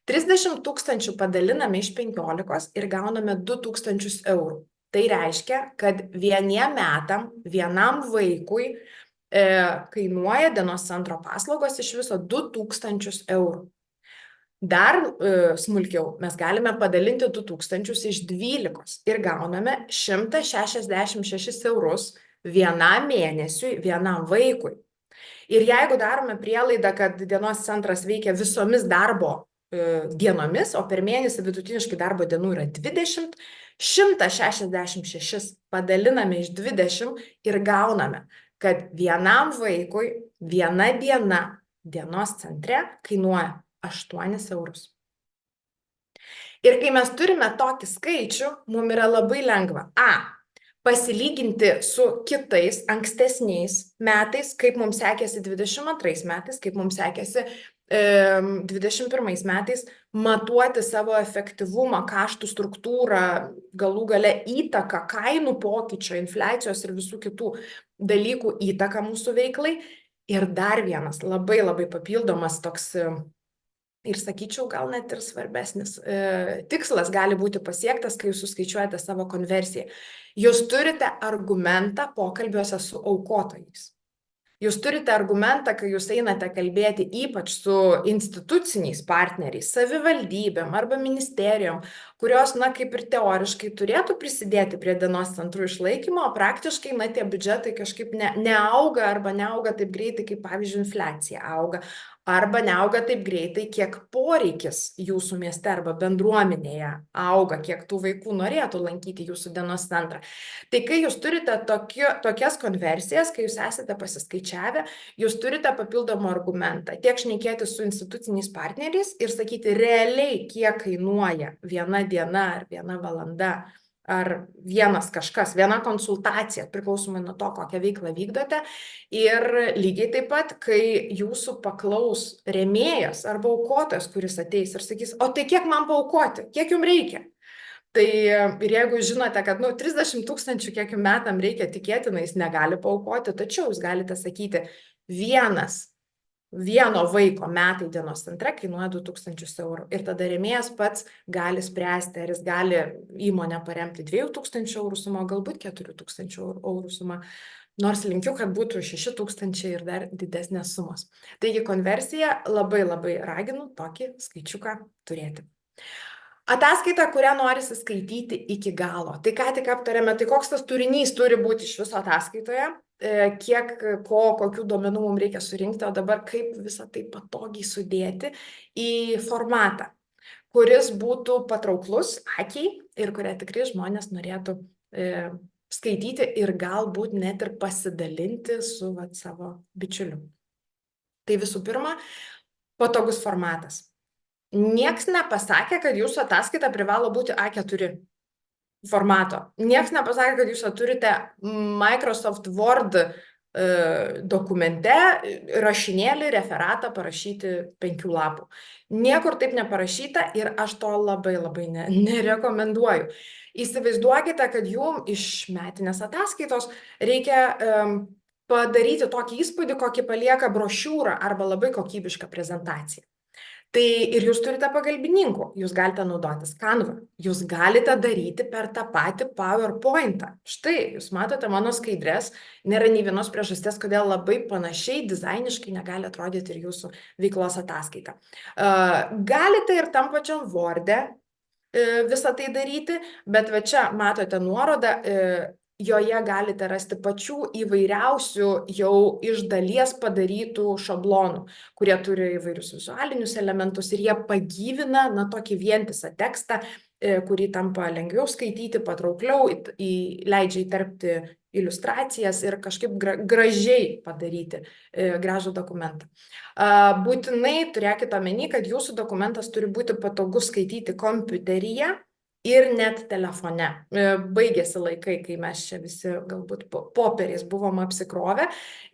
30 000 padaliname iš 15 ir gauname 2000 eurų. Tai reiškia, kad vieniem metam, vienam vaikui kainuoja dienos centro paslaugos iš viso 2000 eurų. Dar smulkiau, mes galime padalinti 2000 iš 12 ir gauname 166 eurus vienam mėnesiui, vienam vaikui. Ir jeigu darome prielaidą, kad dienos centras veikia visomis darbo dienomis, o per mėnesį vidutiniškai darbo dienų yra 20, 166 padaliname iš 20 ir gauname, kad vienam vaikui viena diena dienos centre kainuoja 8 eurus. Ir kai mes turime tokį skaičių, mums yra labai lengva pasilyginti su kitais ankstesniais metais, kaip mums sekėsi 22 metais, kaip mums sekėsi 21 metais, matuoti savo efektyvumą, kaštų struktūrą, galų gale įtaką, kainų pokyčio, infliacijos ir visų kitų dalykų įtaką mūsų veiklai. Ir dar vienas labai papildomas toks, ir sakyčiau, gal net ir svarbesnis tikslas gali būti pasiektas, kai jūs suskaičiuojate savo konversiją. Jūs turite argumentą pokalbiuose su aukotojais. Jūs turite argumentą, kai jūs einate kalbėti ypač su instituciniais partneriais, savivaldybėm arba ministerijom, kurios, kaip ir teoriškai turėtų prisidėti prie dienos centrų išlaikymo, o praktiškai, tie biudžetai kažkaip neauga arba neauga taip greitai, kaip, pavyzdžiui, infliacija auga. arba neauga taip greitai, kiek poreikis jūsų mieste arba bendruomenėje auga, kiek tų vaikų norėtų lankyti jūsų dienos centrą. Tai kai jūs turite tokias konversijas, kai jūs esate pasiskaičiavę, jūs turite papildomą argumentą tiek šnekėti su instituciniais partneriais ir sakyti realiai, kiek kainuoja viena diena ar viena valanda ar vienas kažkas, viena konsultacija, priklausomai nuo to, kokią veiklą vykdote. Ir lygiai taip pat, kai jūsų paklaus rėmėjas arba aukotojas, kuris ateis ir sakys, o tai kiek man paaukoti, kiek jums reikia? Tai ir jeigu žinote, kad 30 000 kiek jums metam reikia, tikėtina, jis negali paaukoti, tačiau jūs galite sakyti, vieno vaiko metai dienos centre kainuoja 2000 eurų. Ir tada rėmėjas pats gali spręsti, ar jis gali įmonę paremti 2000 eurų sumą, galbūt 4000 eurų sumą. Nors linkiu, kad būtų 6000 ir dar didesnės sumos. Taigi konversija labai raginu tokį skaičiuką turėti. Ataskaita, kurią norisi skaityti iki galo. Tai ką tik aptarėme, tai koks tas turinys turi būti iš viso ataskaitoje, kiek kokių duomenų mums reikia surinkti, o dabar kaip visą tai patogiai sudėti į formatą, kuris būtų patrauklus akiai ir kurią tikrai žmonės norėtų skaityti ir galbūt net ir pasidalinti su savo bičiuliu. Tai visų pirma, patogus formatas. Niekas nepasakė, kad jūsų ataskaita privalo būti A4 formato. Niekas nepasakė, kad jūs turite Microsoft Word dokumente rašinėlį, referatą parašyti 5 lapų. Niekur taip neparašyta ir aš to labai nerekomenduoju. Įsivaizduokite, kad jums iš metinės ataskaitos reikia padaryti tokį įspūdį, kokį palieka brošiūra arba labai kokybišką prezentaciją. Tai ir jūs turite pagalbininkų, jūs galite naudotis Canva, jūs galite daryti per tą patį PowerPoint'ą. Štai, jūs matote mano skaidres, nėra nei vienos priežasties, kodėl labai panašiai dizainiškai negali atrodyti ir jūsų veiklos ataskaita. Galite ir tam pačiam Word'e visą tai daryti, bet va čia matote nuorodą, joje galite rasti pačių įvairiausių jau iš dalies padarytų šablonų, kurie turi įvairius vizualinius elementus ir jie pagyvina tokį vientisą tekstą, kurį tampa lengviau skaityti, patraukliau, leidžia įterpti iliustracijas ir kažkaip gražiai padaryti gražų dokumentą. Būtinai turėkite omeny, kad jūsų dokumentas turi būti patogus skaityti kompiuteryje ir net telefone. Baigėsi laikai, kai mes čia visi galbūt popieriais buvom apsikrovę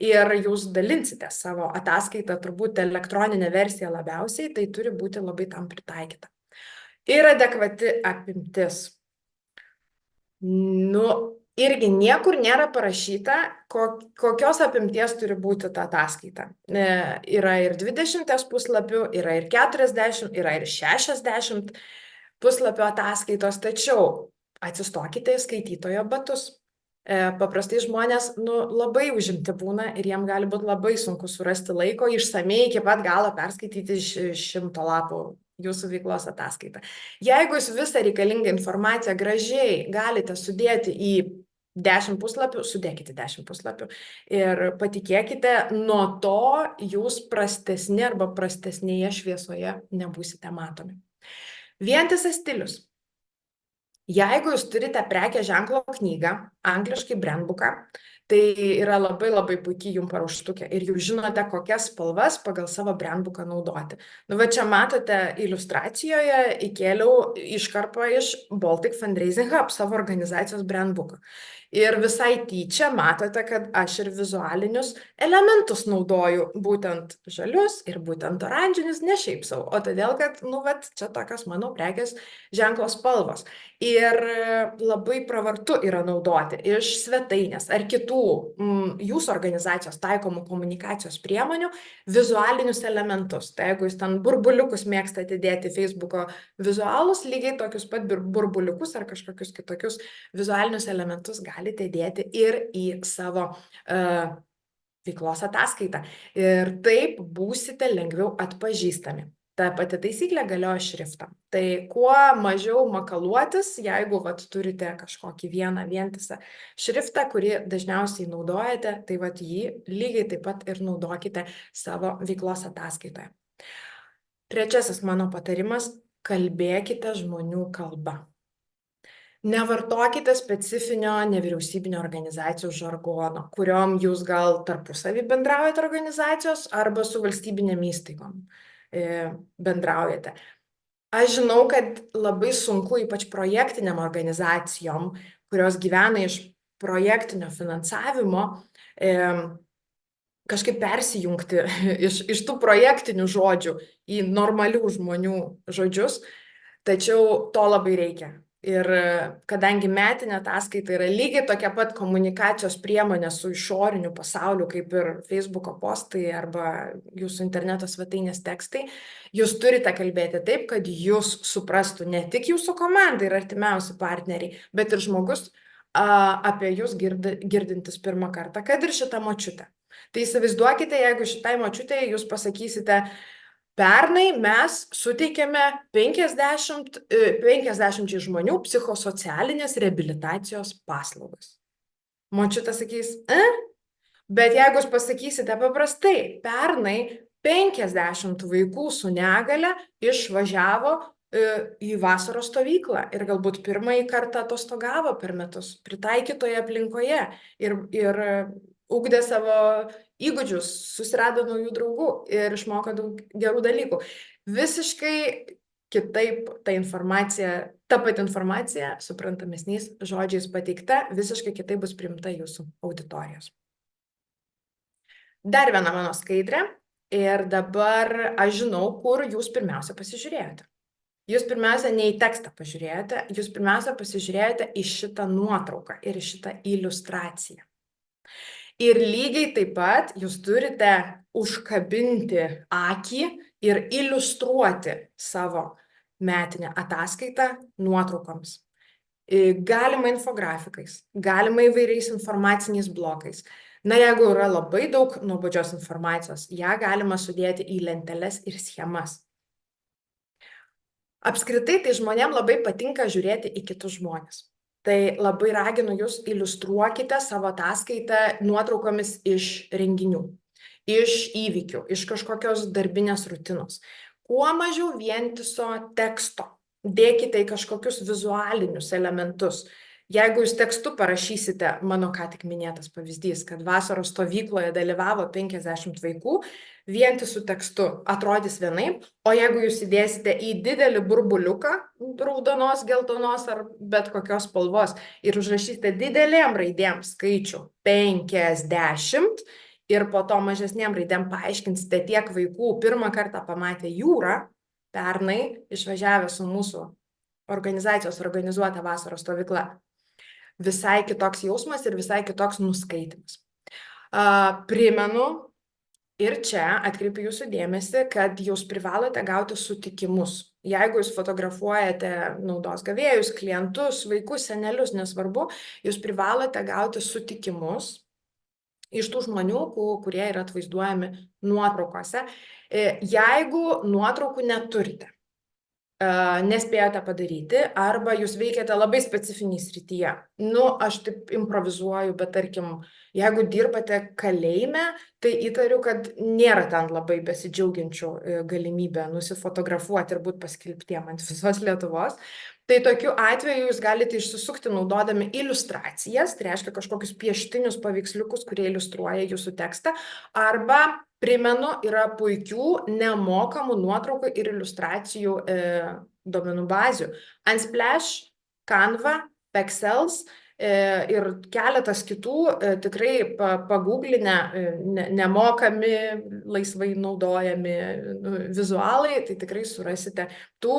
ir jūs dalinsite savo ataskaitą, turbūt elektroninę versiją labiausiai, tai turi būti labai tam pritaikyta. Ir adekvati apimtis. Irgi niekur nėra parašyta, kokios apimties turi būti ta ataskaita. Yra ir 20 puslapių, yra ir 40, yra ir 60 puslapio ataskaitos, tačiau atsistokite į skaitytojo batus. Paprastai žmonės labai užimti būna ir jiem gali būti labai sunku surasti laiko išsamiai iki pat galo perskaityti 100 lapų jūsų veiklos ataskaitą. Jeigu jūs visą reikalingą informaciją gražiai galite sudėti į 10 puslapių, sudėkite 10 puslapių ir patikėkite, nuo to jūs prastesni arba prastesnėje šviesoje nebūsite matomi. Vientisas stilius. Jeigu jūs turite prekės ženklo knygą, angliškai brandbooką, tai yra labai puikiai jums paruoštukė ir jūs žinote, kokias spalvas pagal savo brandbooką naudoti. Va čia matote iliustracijoje įkėliau iškarpą iš Baltic Fundraising Hub, savo organizacijos brandbooką. Ir visai tyčia matote, kad aš ir vizualinius elementus naudoju, būtent žalius ir būtent oranžinius, ne šiaip savo, o todėl, kad, čia tokios mano prekės ženklo spalvos. Ir labai pravartu yra naudoti iš svetainės ar kitų jūsų organizacijos taikomų komunikacijos priemonių vizualinius elementus. Tai jeigu jūs ten burbuliukus mėgstate dėti Facebooko vizualus, lygiai tokius pat burbuliukus ar kažkokius kitokius vizualinius elementus galite dėti ir į savo veiklos ataskaitą. Ir taip būsite lengviau atpažįstami. ta pati taisyklė galioja šriftam. Tai kuo mažiau makaluotis, jeigu turite kažkokį vieną vientisą šriftą, kurį dažniausiai naudojate, tai jį lygiai taip pat ir naudokite savo veiklos ataskaitoje. Trečiasis mano patarimas – kalbėkite žmonių kalba. Nevartokite specifinio nevyriausybinio organizacijų žargono, kuriom jūs gal tarpusavį bendraujate organizacijos arba su valstybinėm įstaigom bendraujate. Aš žinau, kad labai sunku, ypač projektiniam organizacijom, kurios gyvena iš projektinio finansavimo, kažkaip persijungti iš tų projektinių žodžių į normalių žmonių žodžius, tačiau to labai reikia. Ir kadangi metinė ataskaita yra lygiai tokia pat komunikacijos priemonė su išoriniu pasauliu, kaip ir Facebook'o postai arba jūsų interneto svetainės tekstai, jūs turite kalbėti taip, kad jūs suprastų ne tik jūsų komanda ir artimiausi partneriai, bet ir žmogus apie jūs girdintis pirmą kartą, kad ir šitą močiutę. Tai įsivaizduokite, jeigu šitai močiutei jūs pasakysite: pernai mes suteikėme 50 žmonių psichosocialinės reabilitacijos paslaugas. Močiutė sakys, bet jeigu jūs pasakysite paprastai, pernai 50 vaikų su negale išvažiavo į vasaros stovyklą ir galbūt pirmąjį kartą atostogavo per metus pritaikytoje aplinkoje ir ugdė savo įgūdžius, susirado naujų draugų ir išmoko daug gerų dalykų. Visiškai kitaip ta pati informacija, suprantamesniais žodžiais pateikta, visiškai kitaip bus priimta jūsų auditorijos. Dar viena mano skaidrė ir dabar aš žinau, kur jūs pirmiausia pasižiūrėjote. Jūs pirmiausia ne į tekstą pažiūrėjote, jūs pirmiausia pasižiūrėjote į šitą nuotrauką ir į šitą iliustraciją. Ir lygiai taip pat jūs turite užkabinti akį ir iliustruoti savo metinę ataskaitą nuotraukoms. Galima infografikais, galima įvairiais informaciniais blokais. Na, jeigu yra labai daug nuobodžios informacijos, ją galima sudėti į lenteles ir schemas. Apskritai, tai žmonėms labai patinka žiūrėti į kitus žmones. Tai labai raginu jūs iliustruokite savo ataskaitą nuotraukomis iš renginių, iš įvykių, iš kažkokios darbinės rutinos. Kuo mažiau vientiso teksto, dėkite į kažkokius vizualinius elementus. Jeigu jūs tekstu parašysite, mano ką tik minėtas pavyzdys, kad vasaros stovykloje dalyvavo 50 vaikų, vientisų tekstu atrodys vienaip, o jeigu jūs įdėsite į didelį burbuliuką, raudonos, geltonos ar bet kokios spalvos ir užrašysite didelėm raidėm skaičių 50 ir po to mažesnėm raidėm paaiškinsite, tiek vaikų pirmą kartą pamatė jūrą, pernai išvažiavę su mūsų organizacijos organizuota vasaros stovykla. Visai kitoks jausmas ir visai kitoks nuskaitimas. Primenu ir čia atkreipiu jūsų dėmesį, kad jūs privalote gauti sutikimus. Jeigu jūs fotografuojate naudos gavėjus, klientus, vaikus, senelius, nesvarbu, jūs privalote gauti sutikimus iš tų žmonių, kurie yra atvaizduojami nuotraukose. Jeigu nuotraukų neturite, nespėjote padaryti, arba jūs veikiate labai specifinėje srityje. Aš taip improvizuoju, bet tarkim, jeigu dirbate kalėjime, tai įtariu, kad nėra ten labai besidžiaugiančių galimybę nusifotografuoti ir būti paskelbtiem ant visos Lietuvos. Tai tokiu atveju jūs galite išsisukti naudodami iliustracijas, tai reiškia kažkokius pieštinius paveiksliukus, kurie iliustruoja jūsų tekstą, arba primenu, yra puikių nemokamų nuotraukų ir iliustracijų duomenų bazių. Unsplash, Canva, Pexels ir keletas kitų tikrai paguglinę nemokami, laisvai naudojami vizualai, tai tikrai surasite tų,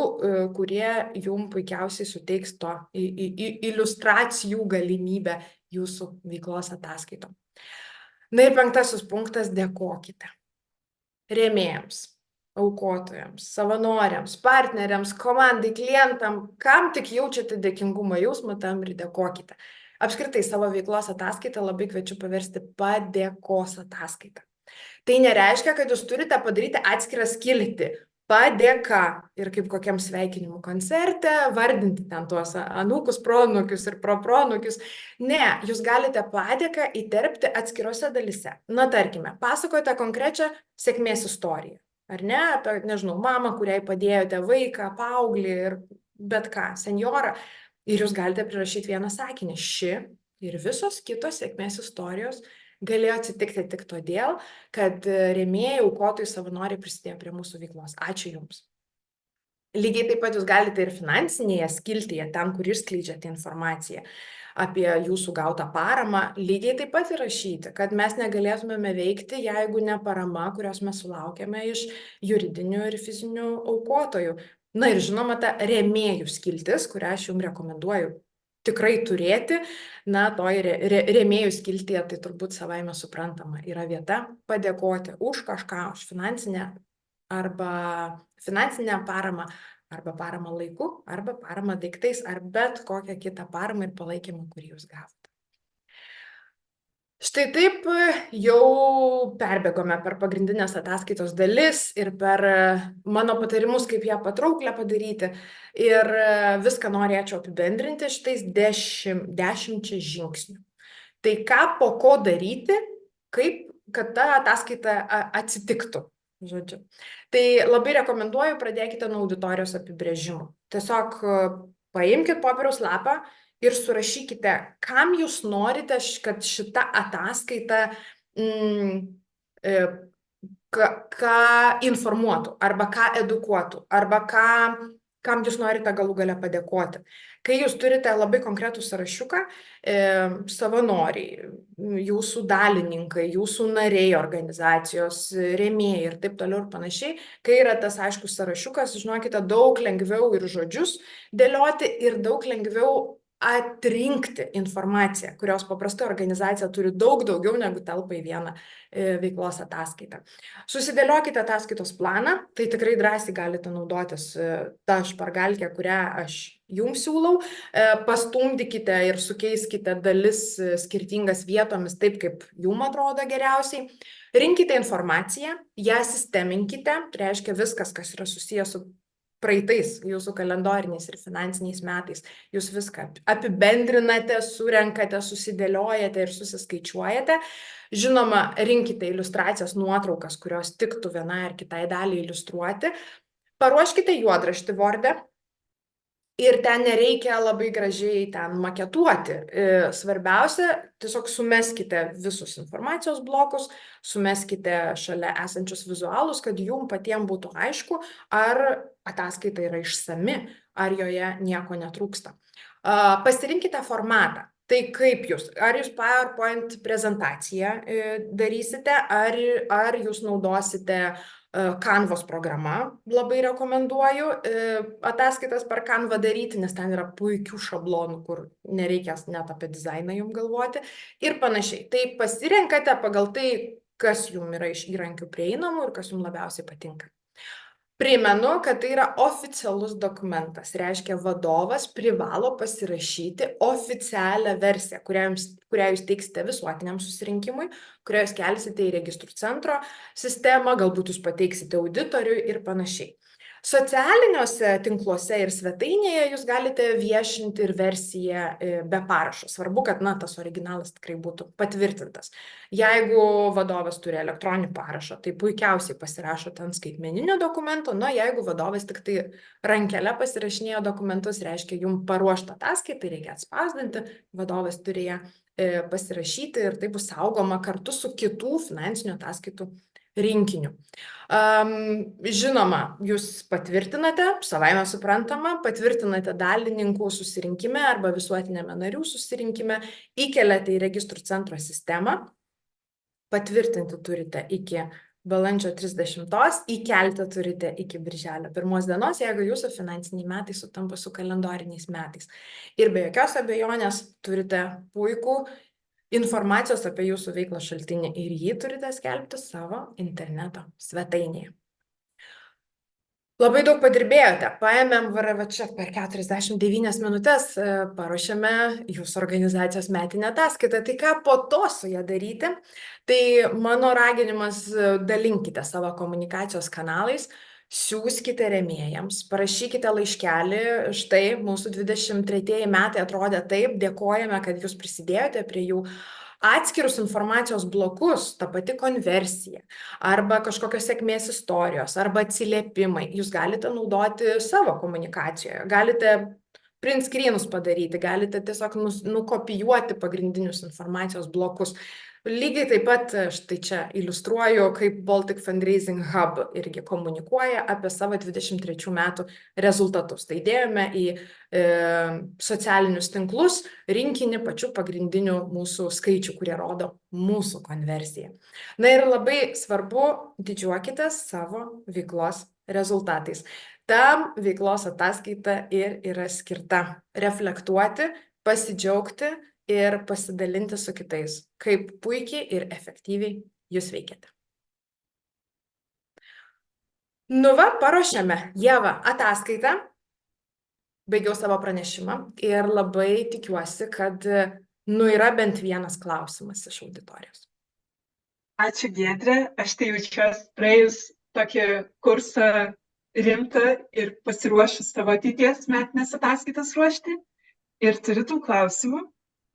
kurie jums puikiausiai suteiks to iliustracijų galimybę jūsų veiklos ataskaitom. Na ir 5. punktas – dėkokite. Rėmėjams, aukotojams, savanoriams, partneriams, komandai, klientam, kam tik jaučiate dėkingumo jausmą, tam ir dėkokite. Apskritai savo veiklos ataskaitą labai kviečiu paversti padėkos ataskaitą. Tai nereiškia, kad jūs turite padaryti atskirą skiltį padėka ir kaip kokiam sveikinimų koncerte, vardinti ten tuos anūkus, proanūkius ir proproanūkius. Ne, jūs galite padėką įterpti atskirose dalyse. Na, tarkime, pasakojate konkrečią sėkmės istoriją. Ar ne, apie, nežinau, mamą, kuriai padėjote, vaiką, paauglį ir bet ką, senjorą. Ir jūs galite prirašyti vieną sakinį. Ši ir visos kitos sėkmės istorijos galėjo atsitikti tik todėl, kad rėmėjai, aukotojai, savanoriai prisidėjo prie mūsų veiklos. Ačiū Jums. Lygiai taip pat jūs galite ir finansinėje skiltyje, ten, kur išskleidžiate informaciją apie jūsų gautą paramą, lygiai taip pat įrašyti, kad mes negalėtumėme veikti, jeigu ne parama, kurios mes sulaukėme iš juridinių ir fizinių aukotojų. Na ir žinoma, ta rėmėjų skiltis, kurią aš jums rekomenduoju tikrai turėti, na, toj rėmėjų skiltyje, tai turbūt savaime suprantama, yra vieta padėkoti už kažką, už finansinę paramą, arba paramą laiku, arba paramą daiktais, ar bet kokią kitą paramą ir palaikymą, kurį jūs gavote. Štai taip jau perbėgome per pagrindinės ataskaitos dalis ir per mano patarimus, kaip ją patrauklę padaryti. Ir viską norėčiau apibendrinti šitais 10 žingsnių. Tai ką po ko daryti, kaip kad ta ataskaita atsitiktų. Žodžiu. Tai labai rekomenduoju, pradėkite nuo auditorijos apibrėžimų. Tiesiog paimkite popieriaus lapą ir surašykite, kam jūs norite, kad šita ataskaita ką informuotų, arba ką edukuotų, arba kam jūs norite galų gale padėkoti. Kai jūs turite labai konkretų sąrašiuką, savanoriai, jūsų dalininkai, jūsų nariai organizacijos, rėmėjai ir taip toliau ir panašiai, kai yra tas aiškus sąrašiukas, žinokite, daug lengviau ir žodžius dėlioti ir daug lengviau atrinkti informaciją, kurios paprastai organizacija turi daug daugiau negu telpa į vieną veiklos ataskaitą. Susidėliokite ataskaitos planą, tai tikrai drąsiai galite naudotis tą špargalkę, kurią aš jums siūlau, pastumdykite ir sukeiskite dalis skirtingas vietomis taip, kaip jums atrodo geriausiai. Rinkite informaciją, ją sisteminkite, reiškia viskas, kas yra susijęs su praeitais jūsų kalendoriniais ir finansiniais metais. Jūs viską apibendrinate, surenkate, susidėliojate ir susiskaičiuojate. Žinoma, rinkite iliustracijas, nuotraukas, kurios tiktų vienai ar kitai daliai iliustruoti. Paruoškite juodraštį Word'e. Ir ten nereikia labai gražiai ten maketuoti. Svarbiausia, tiesiog sumeskite visus informacijos blokus, sumeskite šalia esančius vizualus, kad jums patiems būtų aišku, ar ataskaita yra išsami, ar joje nieko netrūksta. Pasirinkite formatą. Tai kaip jūs, ar jūs PowerPoint prezentaciją darysite, ar jūs naudosite Canvos programa, labai rekomenduoju ataskaitas per Canvą daryti, nes ten yra puikių šablonų, kur nereikės net apie dizainą jums galvoti ir panašiai. Tai pasirenkate pagal tai, kas jums yra iš įrankių prieinamų ir kas jums labiausiai patinka. Primenu, kad tai yra oficialus dokumentas, reiškia vadovas privalo pasirašyti oficialią versiją, kurią jūs teiksite visuotiniam susirinkimui, kurią jūs kelsite į registrų centro sistemą, galbūt jūs pateiksite auditoriui ir panašiai. Socialiniuose tinkluose ir svetainėje jūs galite viešinti ir versiją be parašo. Svarbu, kad tas originalas tikrai būtų patvirtintas. Jeigu vadovas turi elektroninį parašą, tai puikiausiai pasirašo ten skaitmeninio dokumento, jeigu vadovas tik tai rankelę pasirašinėjo dokumentus, reiškia, jums paruoštą ataskaitą, reikia atspausdinti, vadovas turi ją pasirašyti ir tai bus saugoma kartu su kitų finansinių ataskaitų rinkiniu. Žinoma, jūs patvirtinate, savaime suprantama, patvirtinate dalininkų susirinkime arba visuotinėme narių susirinkime, įkeliate į registrų centro sistemą, patvirtinti turite iki balandžio 30, įkelti turite iki birželio 1 dienos, jeigu jūsų finansiniai metai sutampa su kalendoriniais metais. Ir be jokios abejonės turite puikų informacijos apie jūsų veiklą šaltinį ir jį turite skelbti savo interneto svetainėje. Labai daug padirbėjote, paėmėm čia per 49 minutės, paruošėme jūsų organizacijos metinę ataskaitą. Tai ką po to su ją daryti? Tai mano raginimas, dalinkite savo komunikacijos kanalais, siųskite rėmėjams, parašykite laiškelį, štai mūsų 23 metai atrodė taip, dėkojame, kad jūs prisidėjote prie jų. Atskirus informacijos blokus, ta pati konversija, arba kažkokios sėkmės istorijos, arba atsiliepimai, jūs galite naudoti savo komunikacijoje, galite print screenus padaryti, galite tiesiog nukopijuoti pagrindinius informacijos blokus. Lygiai taip pat, štai čia iliustruoju, kaip Baltic Fundraising Hub irgi komunikuoja apie savo 23 metų rezultatus. Tai dėjome į socialinius tinklus rinkinį pačių pagrindinių mūsų skaičių, kurie rodo mūsų konversiją. Na ir labai svarbu, didžiuokitės savo veiklos rezultatais. Tam veiklos ataskaita ir yra skirta reflektuoti, pasidžiaugti ir pasidalinti su kitais, kaip puikiai ir efektyviai jūs veikiate. Nu va, paruošėme Ieva ataskaitą, baigiau savo pranešimą ir labai tikiuosi, kad yra bent vienas klausimas iš auditorijos. Ačiū, Giedrė. Aš tai jaučiuosi praėjus tokį kursą rimtą ir pasiruošus savo ateities metinės ataskaitas ruošti. Ir turiu tų klausimų.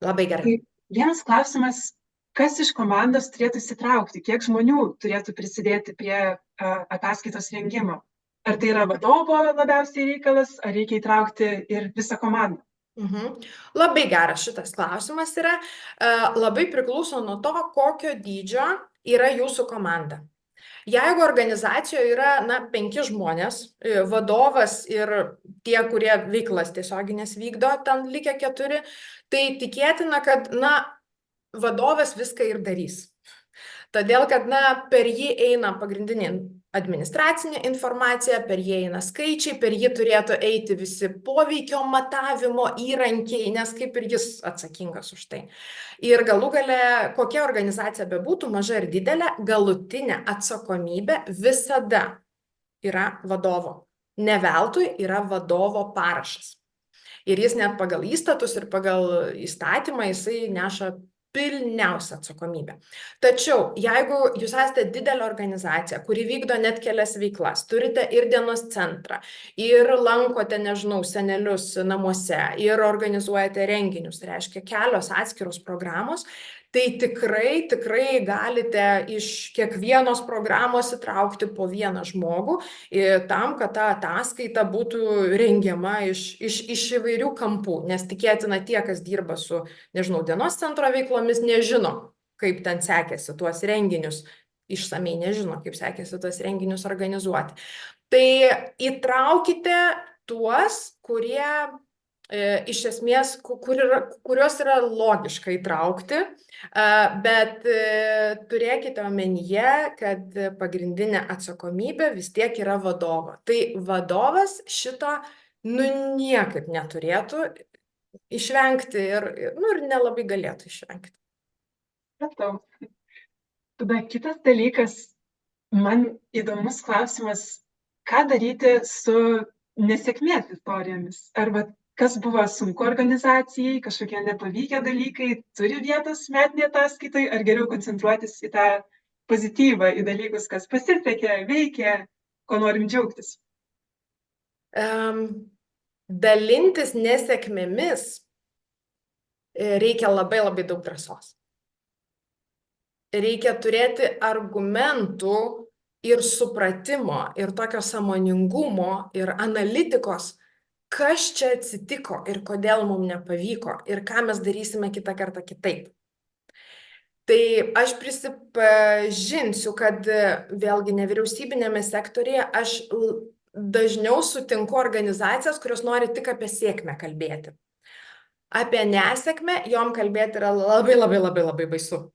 Labai gerai. Vienas klausimas, kas iš komandos turėtų įsitraukti, kiek žmonių turėtų prisidėti prie ataskaitos rengimo? Ar tai yra vadovo labiausiai reikalas, ar reikia įtraukti ir visą komandą? Labai geras šitas klausimas yra. Labai priklauso nuo to, kokio dydžio yra jūsų komanda. Jeigu organizacijoje yra 5 žmonės, vadovas ir tie, kurie veiklas tiesioginės vykdo, ten likę 4, tai tikėtina, kad vadovas viską ir darys. Todėl, kad per jį eina pagrindinė administracinė informacija, per jį eina skaičiai, per jį turėtų eiti visi poveikio matavimo įrankiai, nes kaip ir jis atsakingas už tai. Ir galų gale, kokia organizacija bebūtų, maža ir didelė, galutinė atsakomybė visada yra vadovo. Ne veltui yra vadovo parašas. Ir jis net pagal įstatus ir pagal įstatymą jisai neša pilniausią atsakomybę. Tačiau, jeigu jūs esate didelė organizacija, kuri vykdo net kelias veiklas, turite ir dienos centrą, ir lankote, nežinau, senelius namuose, ir organizuojate renginius, reiškia kelios atskiros programos, tai tikrai galite iš kiekvienos programos įtraukti po vieną žmogų tam, kad ta ataskaita būtų rengiama iš įvairių kampų, nes tikėtina tie, kas dirba su, nežinau, dienos centro veiklomis, nežino, kaip ten sekėsi tuos renginius, išsamei nežino, kaip sekėsi tuos renginius organizuoti. Tai įtraukite tuos, kurie iš esmės, kuriuos yra logiška įtraukti, bet turėkite omenyje, kad pagrindinė atsakomybė vis tiek yra vadovo. Tai vadovas šito niekaip neturėtų išvengti ir nelabai galėtų išvengti. Supratau. Tada kitas dalykas, man įdomus klausimas, ką daryti su nesėkmės istorijomis? Arba kas buvo sunku organizacijai, kažkokie nepavykę dalykai, turi vietos metinėje ataskaitoje, ar geriau koncentruotis į tą pozityvą, į dalykus, kas pasisekė, veikia, ko norim džiaugtis? Dalintis nesėkmėmis reikia labai daug drąsos. Reikia turėti argumentų ir supratimo, ir tokio sąmoningumo, ir analitikos, kas čia atsitiko ir kodėl mums nepavyko ir ką mes darysime kitą kartą kitaip. Tai aš prisipažinsiu, kad vėlgi nevyriausybinėme sektorėje aš dažniau sutinku organizacijas, kurios nori tik apie sėkmę kalbėti. Apie nesėkmę jom kalbėti yra labai baisu.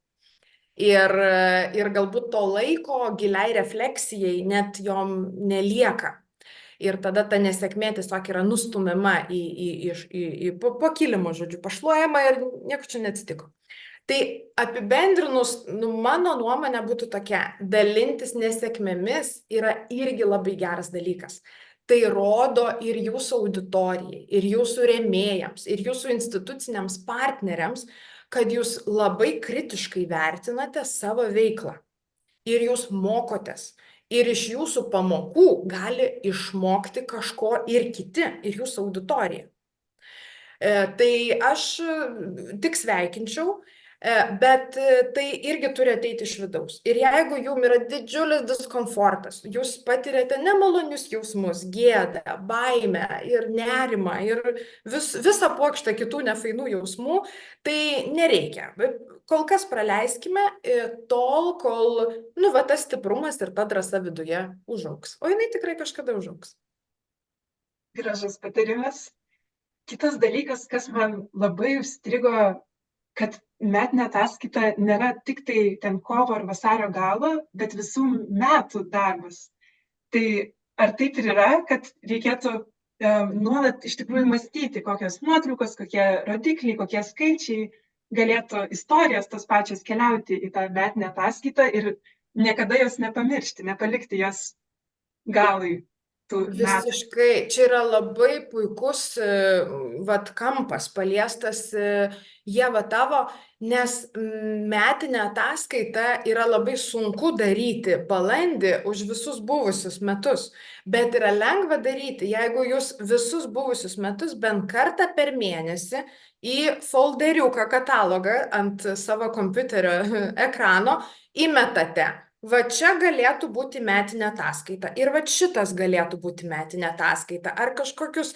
Ir galbūt to laiko giliai refleksijai net jom nelieka. Ir tada ta nesėkmė tiesiog yra nustumiama po kilimo, žodžiu, pašluojama ir nieko čia neatsitiko. Tai apibendrinus, mano nuomonė būtų tokia, dalintis nesėkmėmis yra irgi labai geras dalykas. Tai rodo ir jūsų auditorijai, ir jūsų rėmėjams, ir jūsų instituciniams partneriams, kad jūs labai kritiškai vertinate savo veiklą. Ir jūs mokotės. Ir iš jūsų pamokų gali išmokti kažko ir kiti, ir jūsų auditorija. Tai aš tik sveikinčiau, bet tai irgi turi ateiti iš vidaus. Ir jeigu jums yra didžiulis diskomfortas, jūs patiriate nemalonius jausmus, gėdą, baimę ir nerimą ir visą puokštę kitų nefainų jausmų, tai nereikia. Kol kas praleiskime tol, kol, nu, va, tas stiprumas ir ta drąsa viduje užaugs. O jinai tikrai kažkada užaugs. Gražus patarimas. Kitas dalykas, kas man labai užstrigo, kad metinė ataskaita nėra tik tai ten kovo ar vasario galo, bet visų metų darbas. Tai ar taip ir yra, kad reikėtų nuolat iš tikrųjų mąstyti, kokios nuotraukos, kokie rodikliai, kokie skaičiai galėtų istorijos tos pačios keliauti į tą metinę ataskaitą ir niekada jos nepamiršti, nepalikti jos galui. Visiškai, čia yra labai puikus vat kampas paliestas Ieva tavo, nes metinę ataskaitą yra labai sunku daryti balandį už visus buvusius metus, bet yra lengva daryti, jeigu jūs visus buvusius metus bent kartą per mėnesį į folderiuką katalogą ant savo kompiuterio ekrano įmetate. Va čia galėtų būti metinė ataskaita ir va šitas galėtų būti metinė ataskaita ar kažkokius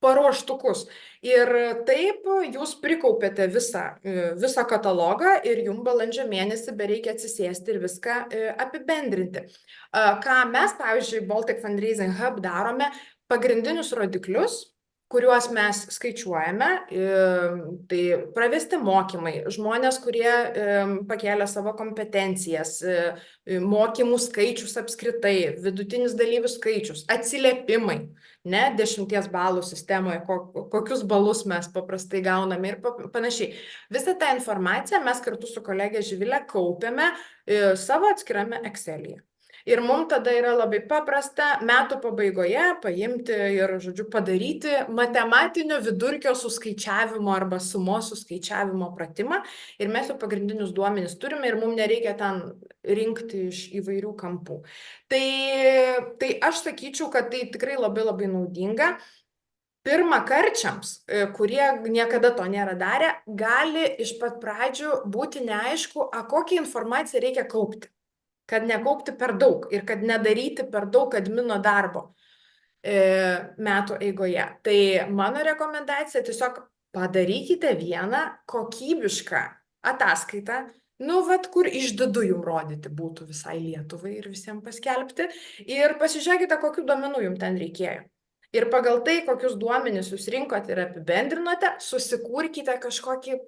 paruoštukus. Ir taip jūs prikaupėte visą katalogą ir jums balandžio mėnesį bereikia atsisėsti ir viską apibendrinti. Ką mes, pavyzdžiui, Baltic Fundraising Hub darome, pagrindinius rodiklius, kuriuos mes skaičiuojame, tai pravesti mokymai, žmonės, kurie pakėlė savo kompetencijas, mokymų skaičius apskritai, vidutinis dalyvių skaičius, atsiliepimai, ne, 10 balų sistemoje, kokius balus mes paprastai gauname ir panašiai. Visą tą informaciją mes kartu su kolegė Živilė kaupiame savo atskirame Excel'yje. Ir mums tada yra labai paprasta metų pabaigoje paimti ir, žodžiu, padaryti matematinio vidurkio suskaičiavimo arba sumos suskaičiavimo pratimą. Ir mes jau pagrindinius duomenis turime ir mums nereikia ten rinkti iš įvairių kampų. Tai aš sakyčiau, kad tai tikrai labai labai naudinga. Pirmakarčiams, kurie niekada to nėra darę, gali iš pat pradžių būti neaišku, kokią informaciją reikia kaupti. Kad nekaupti per daug ir kad nedaryti per daug admino darbo metų eigoje. Tai mano rekomendacija tiesiog padarykite vieną kokybišką ataskaitą, nu, vat, kur išdidu jums rodyti būtų visai Lietuvai ir visiems paskelbti. Ir pasižiūrėkite, kokių duomenų jums ten reikėjo. Ir pagal tai, kokius duomenis jūs rinkote ir apibendrinote, susikurkite kažkokį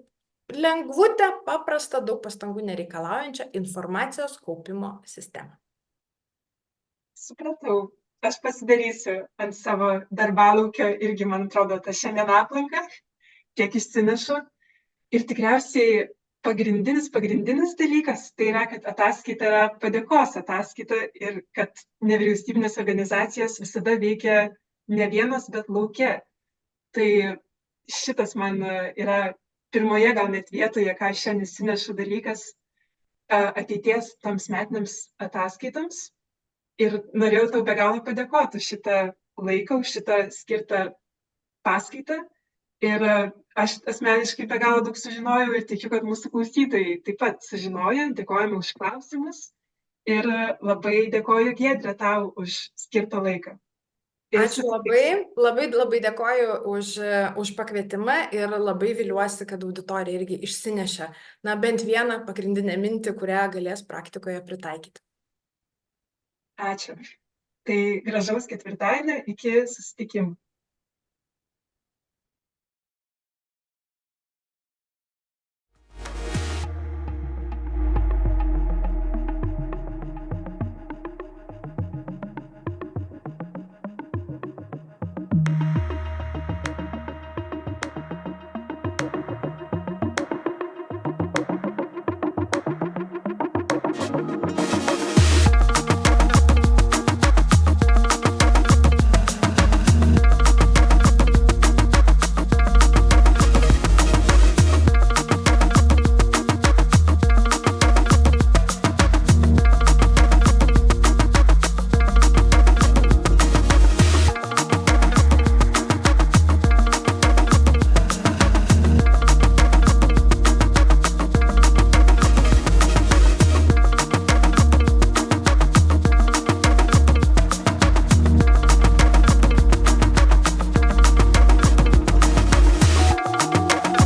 lengvutę, paprastą, daug pastangų nereikalaujančią informacijos kaupimo sistemą. Supratau. Aš pasidarysiu ant savo darbalaukio irgi, man atrodo, tą šiandien aplanką, kiek išsinešu. Ir tikriausiai pagrindinis dalykas tai yra, kad ataskaita yra padėkos ataskaita ir kad nevyriausybinės organizacijos visada veikia ne vienos, bet lauke. Tai šitas man yra pirmoje gal net vietoje, ką aš šiandien įsinešu dalykas ateities toms metiniams ataskaitoms. Ir norėjau tau be galo padėkoti už šitą laiką, už šitą skirtą paskaitą. Ir aš asmeniškai be galo daug sužinojau ir tikiu, kad mūsų klausytojai taip pat sužinojo. Dėkojame už klausimus ir labai dėkoju, Giedre, tau už skirtą laiką. Ačiū labai dėkoju už pakvietimą ir labai viliuosi, kad auditorija irgi išsinešė bent vieną pagrindinę mintį, kurią galės praktikoje pritaikyti. Ačiū. Tai gražaus ketvirtadienio, iki susitikimų.